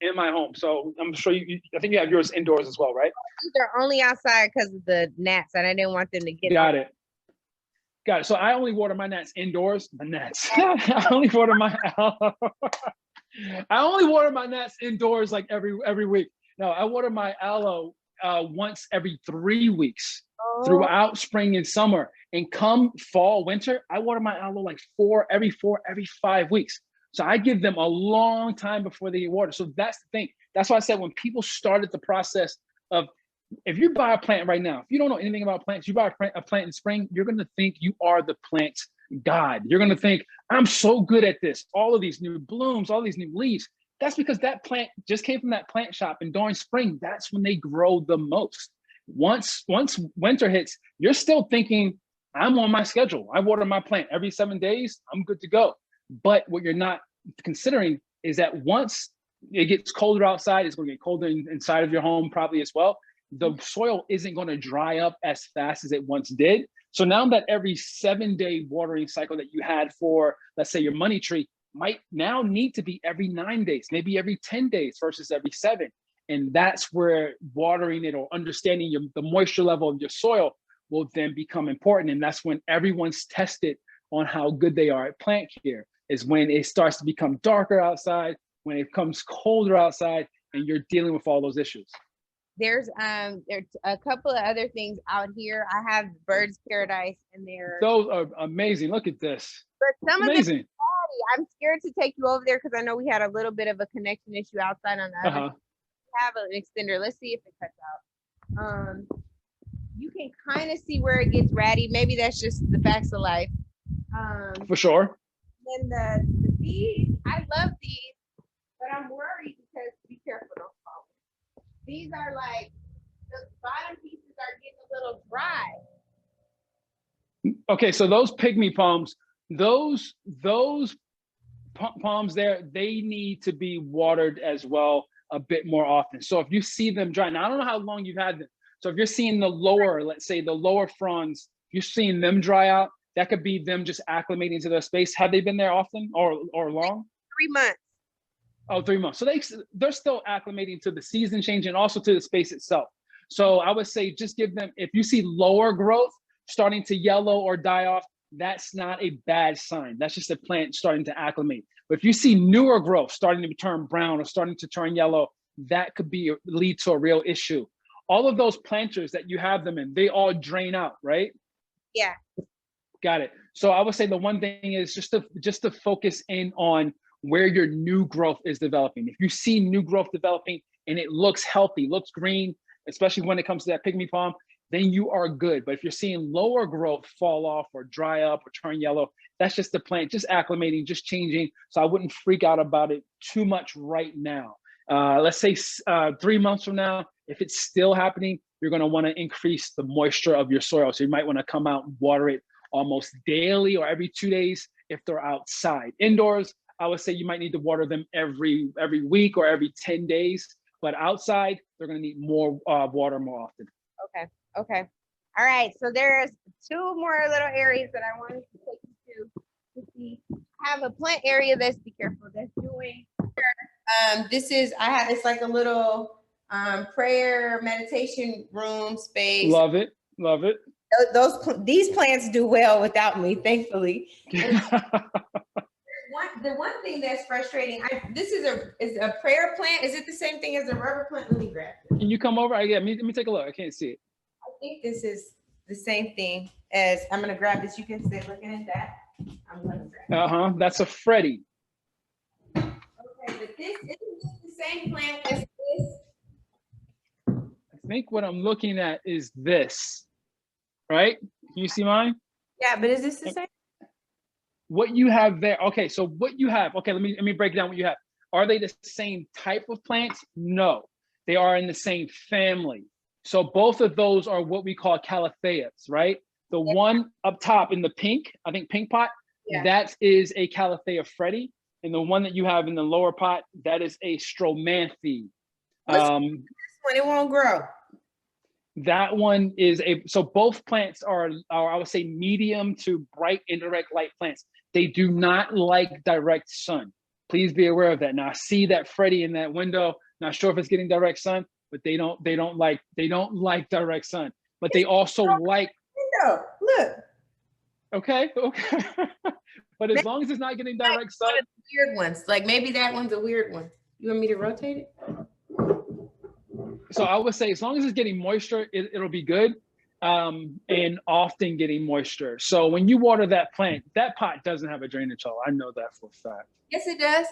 So I'm sure I think you have yours indoors as well, right? They're only outside because of the gnats, and I didn't want them to get Got it. So I only water my gnats indoors. My gnats. I only water my aloe. I only water my gnats indoors like every week. No, I water my aloe once every 3 weeks throughout spring and summer. And come fall, winter, I water my aloe like every 5 weeks. So I give them a long time before they get water. So that's the thing. That's why I said when people started the process of, if you buy a plant right now, if you don't know anything about plants, you buy a plant in spring, you're going to think you are the plant's God. You're going to think, I'm so good at this. All of these new blooms, all these new leaves. That's because that plant just came from that plant shop, and during spring, that's when they grow the most. Once winter hits, you're still thinking, I'm on my schedule. I water my plant every 7 days. I'm good to go. But what you're not considering is that once it gets colder outside, it's going to get colder inside of your home probably as well. The soil isn't going to dry up as fast as it once did. So now that every 7-day watering cycle that you had for, let's say, your money tree might now need to be every 9 days, maybe every 10 days versus every 7. And that's where watering it or understanding the moisture level of your soil will then become important. And that's when everyone's tested on how good they are at plant care, is when it starts to become darker outside, when it becomes colder outside, and you're dealing with all those issues. There's a couple of other things out here. I have Bird's Paradise in there. Those are amazing. Look at this. But some amazing. of them, I'm scared to take you over there because I know we had a little bit of a connection issue outside on the other. Have an extender. Let's see if it cuts out. You can kind of see where it gets ratty. Maybe that's just the facts of life. For sure. Then the bees, I love these, but I'm worried because be careful, don't fall. These are like, the bottom pieces are getting a little dry. Okay, so those pygmy palms, those palms there, they need to be watered as well a bit more often. So if you see them dry, now I don't know how long you've had them. So if you're seeing the lower, let's say the lower fronds, you're seeing them dry out, that could be them just acclimating to their space. Have they been there often or long? 3 months. Oh, 3 months. So they're still acclimating to the season change and also to the space itself. So I would say just give them, if you see lower growth starting to yellow or die off, that's not a bad sign. That's just a plant starting to acclimate. But if you see newer growth starting to turn brown or starting to turn yellow, that could lead to a real issue. All of those planters that you have them in, they all drain out, right? Yeah. Got it. So I would say the one thing is just to focus in on where your new growth is developing. If you see new growth developing and it looks healthy, looks green, especially when it comes to that pygmy palm, then you are good. But if you're seeing lower growth fall off or dry up or turn yellow, that's just the plant just acclimating, just changing. So I wouldn't freak out about it too much right now. Let's say 3 months from now, if it's still happening, you're going to want to increase the moisture of your soil. So you might want to come out and water it almost daily or every 2 days if they're outside. Indoors, I would say you might need to water them every week or every 10 days. But outside, they're going to need more water more often. Okay. All right. So there's 2 more little areas that I wanted to take you to see. I have a plant area that's, be careful, that's doing. It's like a little prayer meditation room space. Love it. These plants do well without me, thankfully. The one thing that's frustrating, this is a prayer plant. Is it the same thing as a rubber plant? Let me grab it. Can you come over? Let me take a look. I can't see it. I think this is the same thing as, I'm gonna grab this. You can stay looking at that. I'm gonna grab it. That's a Freddie. Okay, but this isn't the same plant as this. I think what I'm looking at is this, right? Can you see mine? Yeah, but is this the same? What you have there, okay, so what you have, okay, let me break down what you have. Are they the same type of plants? No, they are in the same family. So both of those are what we call calatheas, right? The one up top in the pink, I think pink pot, that is a Calathea Freddie. And the one that you have in the lower pot, that is a Stromanthe. This one, it won't grow. That one is so both plants are I would say medium to bright indirect light plants. They do not like direct sun. Please be aware of that. Now I see that Freddie in that window. Not sure if it's getting direct sun, but they don't like direct sun. But they also like window. Look. Okay. But as long as it's not getting direct sun. One of the weird ones. Like maybe that one's a weird one. You want me to rotate it? So I would say as long as it's getting moisture, it'll be good, and often getting moisture. So when you water that plant, that pot doesn't have a drainage hole. I know that for a fact. Yes, it does.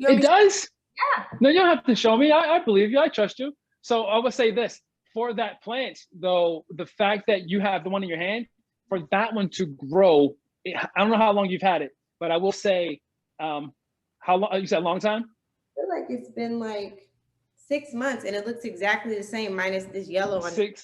It does? Yeah. No, you don't have to show me. I believe you. I trust you. So I would say this. For that plant, though, the fact that you have the one in your hand, for that one to grow, I don't know how long you've had it, but I will say, how long? You said a long time? I feel like it's been like 6 months, and it looks exactly the same minus this yellow on it.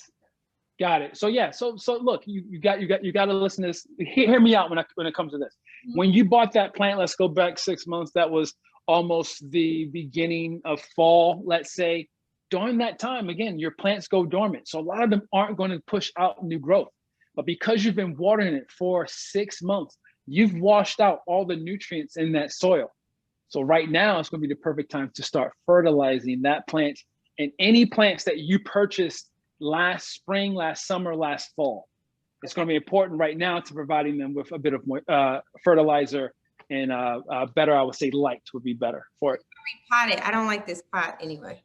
Got it. So yeah. So look, you got to listen to this. Hear me out when it comes to this. Mm-hmm. When you bought that plant, let's go back 6 months. That was almost the beginning of fall. Let's say during that time, again, your plants go dormant. So a lot of them aren't going to push out new growth. But because you've been watering it for 6 months, you've washed out all the nutrients in that soil. So right now, it's going to be the perfect time to start fertilizing that plant and any plants that you purchased last spring, last summer, last fall. It's going to be important right now to providing them with a bit of fertilizer and better, I would say light would be better for it. Repot it. I don't like this pot anyway.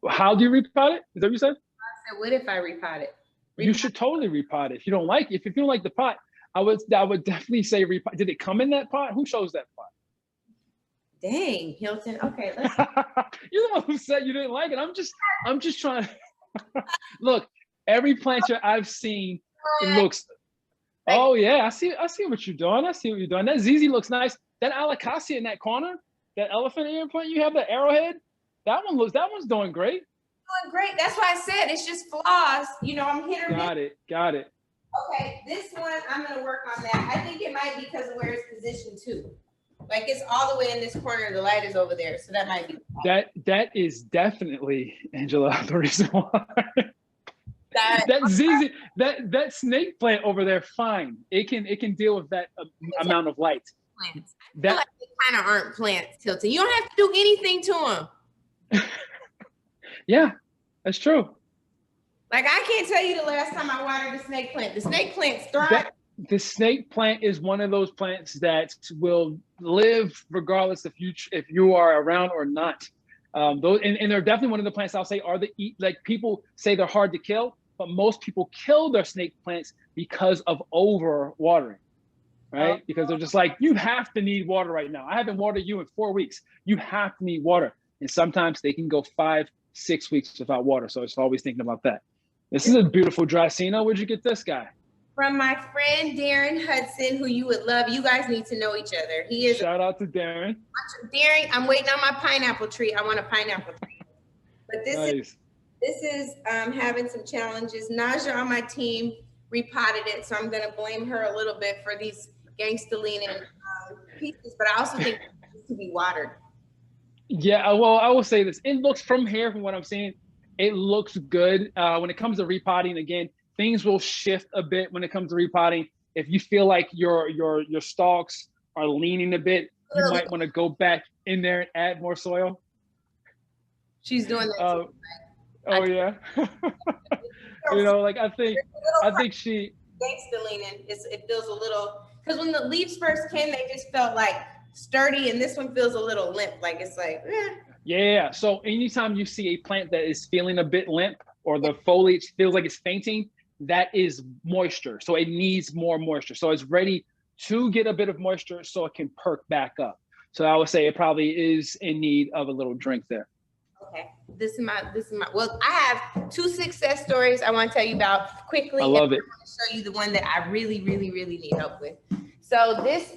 How do you repot it? Is that what you said? I said, what if I repot it? You should totally repot it. If you don't like it, if you don't like the pot, I would definitely say repot. Did it come in that pot? Who chose that pot? Dang, Hilton. Okay, let's. You're the one who said you didn't like it. I'm just trying to look. Every planter I've seen, it looks. Oh yeah, I see what you're doing. I see what you're doing. That ZZ looks nice. That aloe in that corner, that elephant ear plant you have, the arrowhead. That one's doing great. Doing great. That's why I said it's just flaws. You know, I'm hit or miss. Got it. Okay, this one I'm gonna work on that. I think it might be because of where it's positioned too. Like it's all the way in this corner, the light is over there. So that might be that is definitely, Angela, the reason why. that ZZ, that snake plant over there, fine. It can deal with that amount of light. Plants. I feel like they kind of aren't plants, Hilton. You don't have to do anything to them. Yeah, that's true. Like I can't tell you the last time I watered the snake plant. The snake plants thrive. The snake plant is one of those plants that will live regardless if you are around or not. And they're definitely one of the plants I'll say are like people say they're hard to kill, but most people kill their snake plants because of over watering, right? Because they're just like, you have to need water right now. I haven't watered you in 4 weeks. You have to need water. And sometimes they can go 5-6 weeks without water. So it's always thinking about that. This is a beautiful Dracaena. Where'd you get this guy? From my friend Darren Hudson, who you would love. You guys need to know each other. He is. Shout out to Darren. Darren, I'm waiting on my pineapple tree. I want a pineapple tree. But this is having some challenges. Naja on my team repotted it, so I'm going to blame her a little bit for these gangsta leaning pieces. But I also think it needs to be watered. Yeah, well, I will say this. It looks from here, from what I'm seeing, it looks good. When it comes to repotting, again, things will shift a bit when it comes to repotting. If you feel like your stalks are leaning a bit, you might want to go back in there and add more soil. She's doing that. Oh yeah. You know, like I think she gangsta leaning. It feels a little, because when the leaves first came, they just felt like sturdy, and this one feels a little limp. Like it's like. Yeah. So anytime you see a plant that is feeling a bit limp or the foliage feels like it's fainting, that is moisture. So it needs more moisture. So it's ready to get a bit of moisture so it can perk back up. So I would say it probably is in need of a little drink there. Okay. This is my, well, I have 2 success stories I want to tell you about quickly. I love it. I want to show you the one that I really, really, really need help with. So this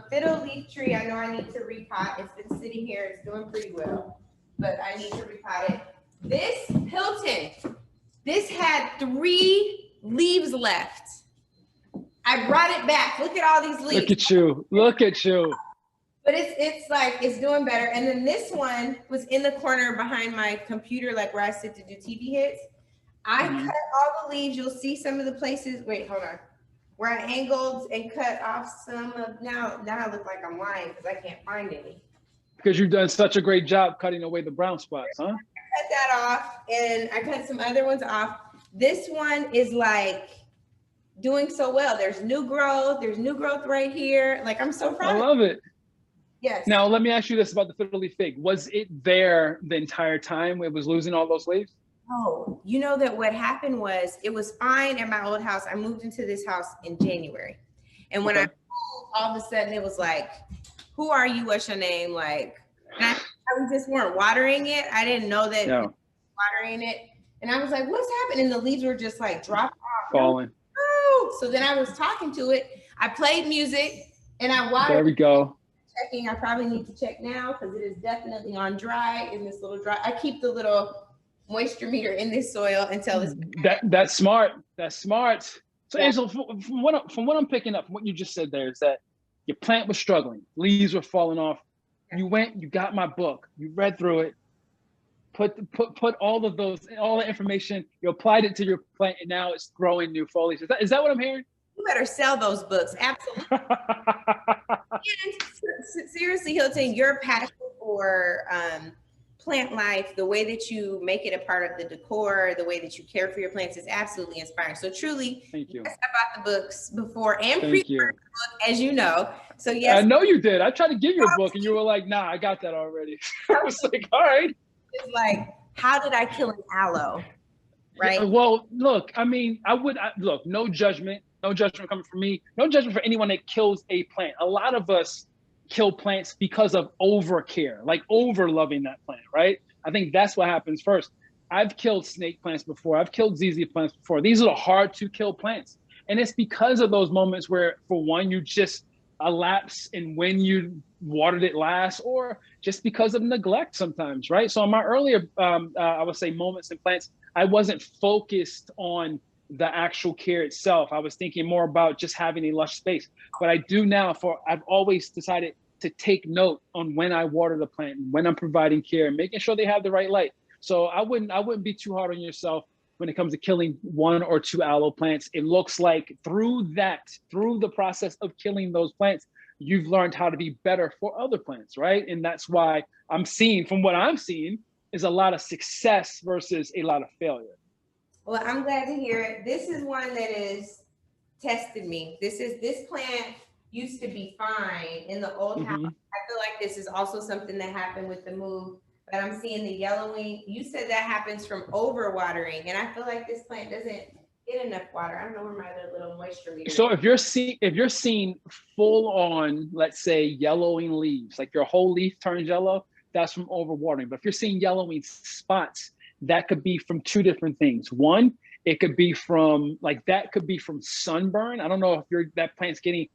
fiddle leaf tree, I know I need to repot. It's been sitting here. It's doing pretty well, but I need to repot it. This Hilton, this had 3 leaves left. I brought it back. Look at all these leaves. Look at you. Look at you. But it's like, it's doing better. And then this one was in the corner behind my computer, like where I sit to do TV hits. I cut all the leaves. You'll see some of the places. Wait, hold on. Where I angled and cut off some of, now I look like I'm lying because I can't find any. Because you've done such a great job cutting away the brown spots, huh? I cut that off and I cut some other ones off. This one is like doing so well. There's new growth. There's new growth right here. Like, I'm so proud. I love it. Yes. Now, let me ask you this about the fiddle leaf fig. Was it there the entire time it was losing all those leaves? Oh, you know that what happened was it was fine at my old house. I moved into this house in January. And when I moved, all of a sudden it was like, who are you? What's your name? Like, and we just weren't watering it. I didn't know that watering it. And I was like, what's happening? And the leaves were just like dropped off. Falling. Oh, so then I was talking to it. I played music and I watered. There we go. Checking. I probably need to check now because it is definitely on dry in this little dry. I keep the little moisture meter in this soil until it's that's smart. That's smart. So Angela, from what I'm picking up from what you just said there is that your plant was struggling, leaves were falling off. You went, you got my book, you read through it, put all of those, all the information, you applied it to your plant, and now it's growing new foliage. Is that what I'm hearing? You better sell those books. Absolutely. And seriously, Hilton, your passion for plant life, the way that you make it a part of the decor, the way that you care for your plants is absolutely inspiring. So truly, thank you. Yes, I bought the books before and pre-ordered the book, as you know. So yes. I know you did. I tried to give you a book and you were like, nah, I got that already. I was like, all right. It's like, how did I kill an aloe? Right. Yeah, well, look, I mean, look, no judgment coming from me, no judgment for anyone that kills a plant. A lot of us kill plants because of overcare, like over loving that plant, right? I think that's what happens first. I've killed snake plants before. I've killed ZZ plants before. These are the hard to kill plants. And it's because of those moments where, for one, you just elapse in when you watered it last, or just because of neglect sometimes, right? So in my earlier, I would say moments in plants, I wasn't focused on the actual care itself. I was thinking more about just having a lush space. But I do now, I've always decided to take note on when I water the plant, and when I'm providing care, and making sure they have the right light. So I wouldn't be too hard on yourself when it comes to killing 1 or 2 aloe plants. It looks like through the process of killing those plants, you've learned how to be better for other plants, right? And that's why from what I'm seeing, is a lot of success versus a lot of failure. Well, I'm glad to hear it. This is one that has tested me. This plant used to be fine in the old house. I feel like this is also something that happened with the move, but I'm seeing the yellowing. You said that happens from overwatering, and I feel like this plant doesn't get enough water. I don't know where my little moisture meter is. So if you're seeing full on, let's say, yellowing leaves, like your whole leaf turns yellow, that's from overwatering. But if you're seeing yellowing spots, that could be from 2 different things. One, it could be from sunburn. I don't know if that plant's getting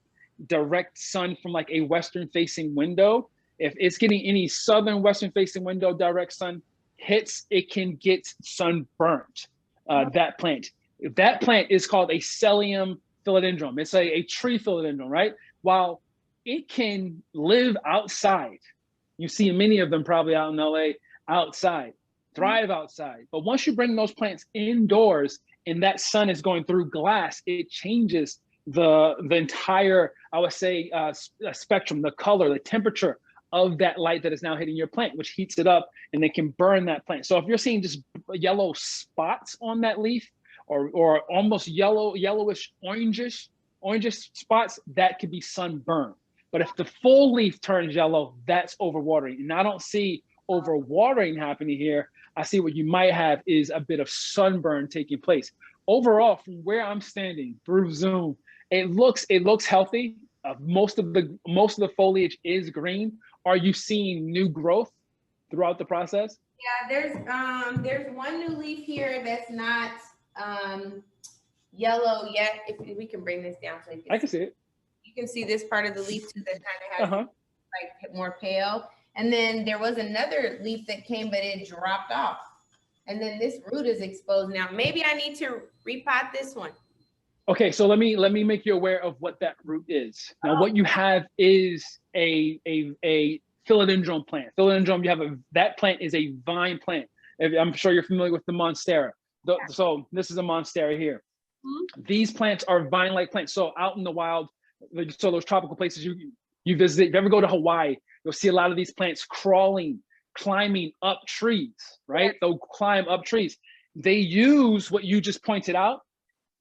direct sun from like a western facing window. If it's getting any southern western facing window direct sun hits, it can get sunburnt. That plant is called a Psyllium philodendron. It's a tree philodendron, right? While it can live outside, you see many of them probably out in LA, outside, thrive outside. But once you bring those plants indoors and that sun is going through glass, it changes the entire, I would say, spectrum, the color, the temperature of that light that is now hitting your plant, which heats it up and it can burn that plant. So if you're seeing just yellow spots on that leaf, or almost yellowish, orangish spots, that could be sunburn. But if the full leaf turns yellow, that's overwatering. And I don't see overwatering happening here. I see what you might have is a bit of sunburn taking place. Overall, from where I'm standing through Zoom, it looks healthy. Most of the foliage is green. Are you seeing new growth throughout the process? Yeah, there's one new leaf here that's not yellow yet. If we can bring this down so I can see it. You can see this part of the leaf too that kind of has like more pale. And then there was another leaf that came, but it dropped off. And then this root is exposed now. Maybe I need to repot this one. Okay, so let me make you aware of what that root is. Now, what you have is a philodendron plant. Philodendron, that plant is a vine plant. I'm sure you're familiar with the monstera. So this is a monstera here. These plants are vine-like plants. So out in the wild, so those tropical places you visit, if you ever go to Hawaii, you'll see a lot of these plants climbing up trees, right? They'll climb up trees. They use what you just pointed out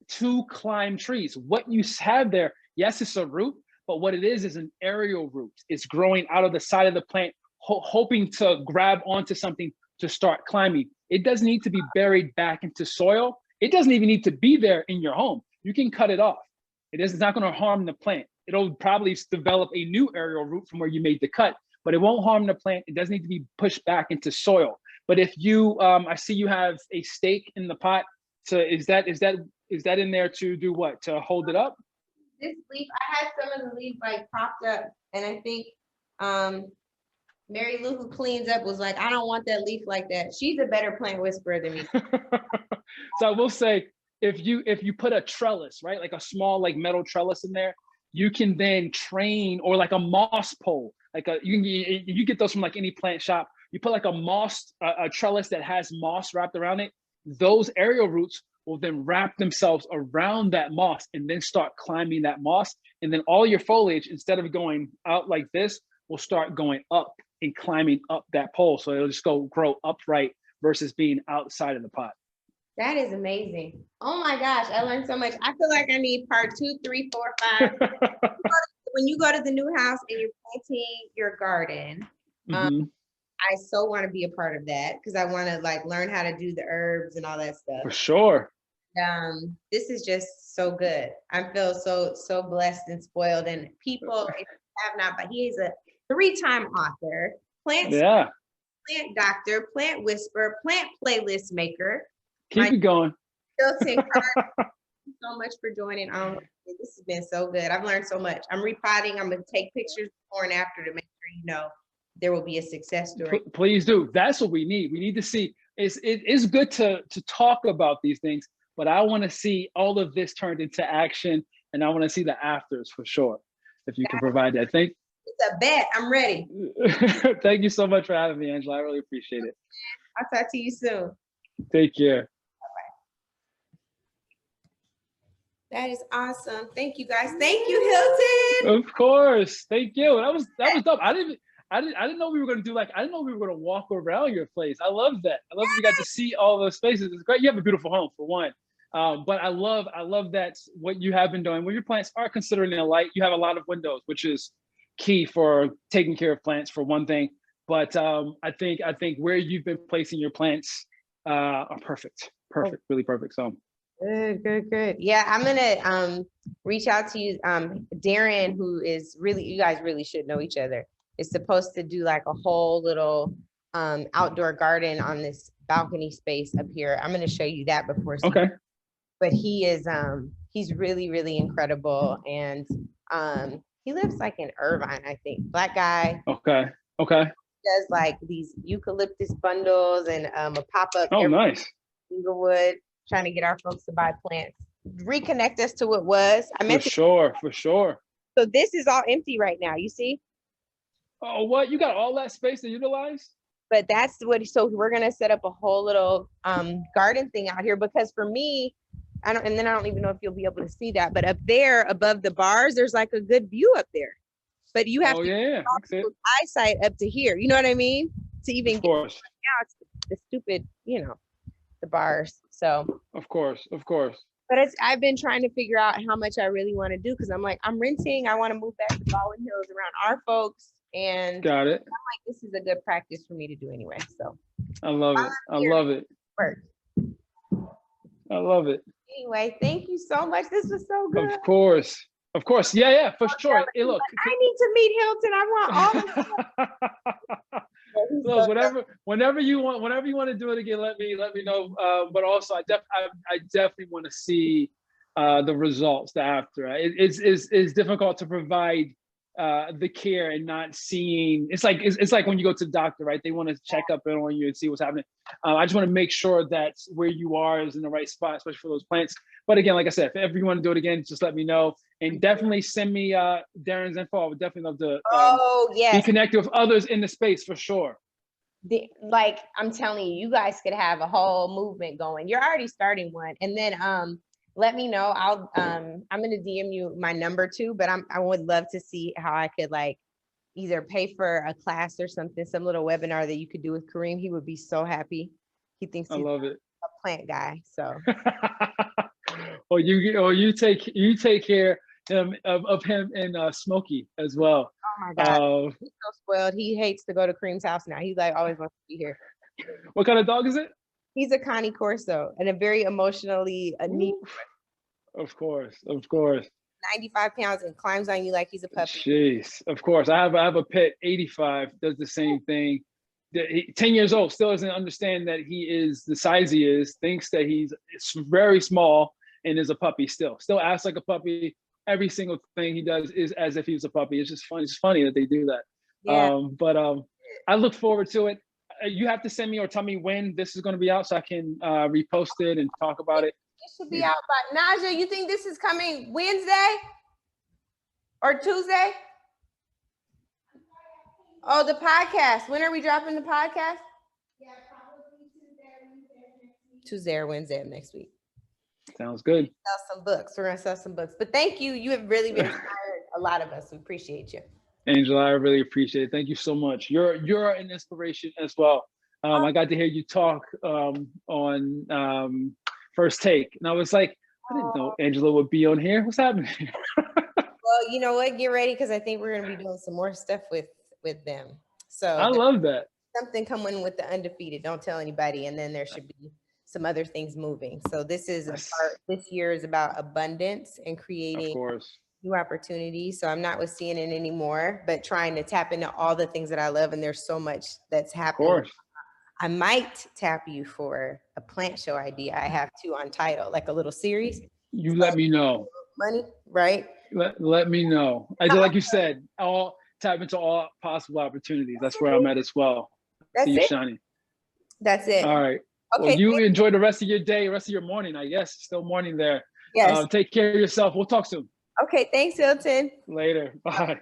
to climb trees. What you have there, yes, it's a root, but what it is an aerial root. It's growing out of the side of the plant, hoping to grab onto something to start climbing. It doesn't need to be buried back into soil. It doesn't even need to be there in your home. You can cut it off. It's not going to harm the plant. It'll probably develop a new aerial root from where you made the cut, but it won't harm the plant. It doesn't need to be pushed back into soil. But if you, I see you have a stake in the pot. So is that in there to do what? To hold it up? This leaf, I had some of the leaves like propped up, and I think Mary Lou, who cleans up, was like, I don't want that leaf like that. She's a better plant whisperer than me. So I will say, if you put a trellis, right, like a small like metal trellis in there, you can then train, or like a moss pole, like you get those from like any plant shop. You put like a trellis that has moss wrapped around it. Those aerial roots will then wrap themselves around that moss and then start climbing that moss. And then all your foliage, instead of going out like this, will start going up and climbing up that pole. So it'll just grow upright versus being outside of the pot. That is amazing. Oh my gosh, I learned so much. I feel like I need part 2, 3, 4, 5. When you go to the new house and you're planting your garden, I so want to be a part of that, because I want to like learn how to do the herbs and all that stuff. For sure. This is just so good. I feel so blessed and spoiled. And people, if you have not, but he is a 3-time author, plant doctor, plant whisperer, plant playlist maker. Keep it going. Hilton Carter, thank you so much for joining. This has been so good. I've learned so much. I'm repotting. I'm going to take pictures before and after to make sure you know there will be a success story. Please do. That's what we need. We need to see. It is good to talk about these things, but I want to see all of this turned into action, and I want to see the afters for sure. If you can provide that, it's a bet. I'm ready. Thank you so much for having me, Angela. I really appreciate it. I'll talk to you soon. Take care. That is awesome. Thank you guys. Thank you, Hilton. Of course. Thank you. That was dope. I didn't know we were gonna do I didn't know we were gonna walk around your place. I love that. I love that you got to see all those spaces. It's great. You have a beautiful home for one. But I love that what you have been doing. When your plants are considering the light, you have a lot of windows, which is key for taking care of plants for one thing. But I think where you've been placing your plants are perfect, really perfect. So. Good. Yeah, I'm gonna reach out to you. Darren, who is really, you guys really should know each other, is supposed to do like a whole little outdoor garden on this balcony space up here. I'm gonna show you that before. Okay. But he is he's really incredible, and he lives like in Irvine, I think. Black guy. Okay. Does like these eucalyptus bundles and a pop-up. Oh, nice. Inglewood. Trying to get our folks to buy plants, reconnect us to what was. For sure. So this is all empty right now. You see? Oh, what? You got all that space to utilize? But that's what. So we're gonna set up a whole little garden thing out here, because for me, I don't even know if you'll be able to see that, but up there above the bars, there's like a good view up there. But you have eyesight up to here. You know what I mean? To even get now, it's the stupid, the bars. So of course. But I've been trying to figure out how much I really want to do, because I'm like, I'm renting. I want to move back to Baldwin Hills around our folks, and got it. I'm like, this is a good practice for me to do anyway. So I love it. Work. I love it. Anyway, thank you so much. This was so good. Of course. Yeah, for sure. Hey, look, I need to meet Hilton. I want all of Look, whenever you want to do it again, let me know. But also, I definitely want to see the results, the after. It's difficult to provide the care and not seeing. It's like when you go to the doctor, right? They want to check up on you and see what's happening. I just want to make sure that where you are is in the right spot, especially for those plants. But again, like I said, if ever you want to do it again, just let me know, and definitely send me Darren's info. I would definitely love to be connected with others in the space for sure. like I'm telling you, you guys could have a whole movement going. You're already starting one. And then let me know. I'm gonna DM you my number too, but I would love to see how I could like either pay for a class or something, some little webinar that you could do with Kareem. He would be so happy. He thinks I he's love it. a plant guy. So or you take care of him and Smokey as well. oh my God, he's so spoiled. He hates to go to Kareem's house now. He's like always wants to be here. What kind of dog is it? He's a Connie Corso and a very emotionally neat. Of course, of course. 95 pounds and climbs on you like he's a puppy. Jeez, of course. I have a pet, 85, does the same thing. 10 years old, still doesn't understand that he is the size he is, thinks that he's very small and is a puppy still. Still acts like a puppy. Every single thing he does is as if he was a puppy. It's just funny. It's funny that they do that. Yeah. But I look forward to it. You have to send me or tell me when this is going to be out so I can repost it and talk about it. It should be out by Naja. You think this is coming Wednesday or Tuesday? Oh, the podcast. When are we dropping the podcast? Yeah, probably Tuesday or Wednesday of next week. Sounds good. Sell some books. We're gonna sell some books. But thank you. You have really been inspired a lot of us. We appreciate you. Angela, I really appreciate it. Thank you so much. You're an inspiration as well. I got to hear you talk on First Take, and I was like, I didn't know Angela would be on here. What's happening? Well, you know what? Get ready because I think we're gonna be doing some more stuff with them. So I love that. Something coming with the undefeated. Don't tell anybody, and then there should be some other things moving. So this is this year is about abundance and creating. Of course. New opportunities. So I'm not with CNN anymore, but trying to tap into all the things that I love. And there's so much that's happening. Of course. I might tap you for a plant show idea. I have two on title, like a little series. You let me know. Money, right? Let me know. Like you said, tap into all possible opportunities. That's where I'm at as well. That's See you it. shining. That's it. All right. Okay. Well, you enjoy the rest of your day, rest of your morning, I guess. Still morning there. Yes. Take care of yourself. We'll talk soon. Okay. Thanks, Hilton. Later. Bye.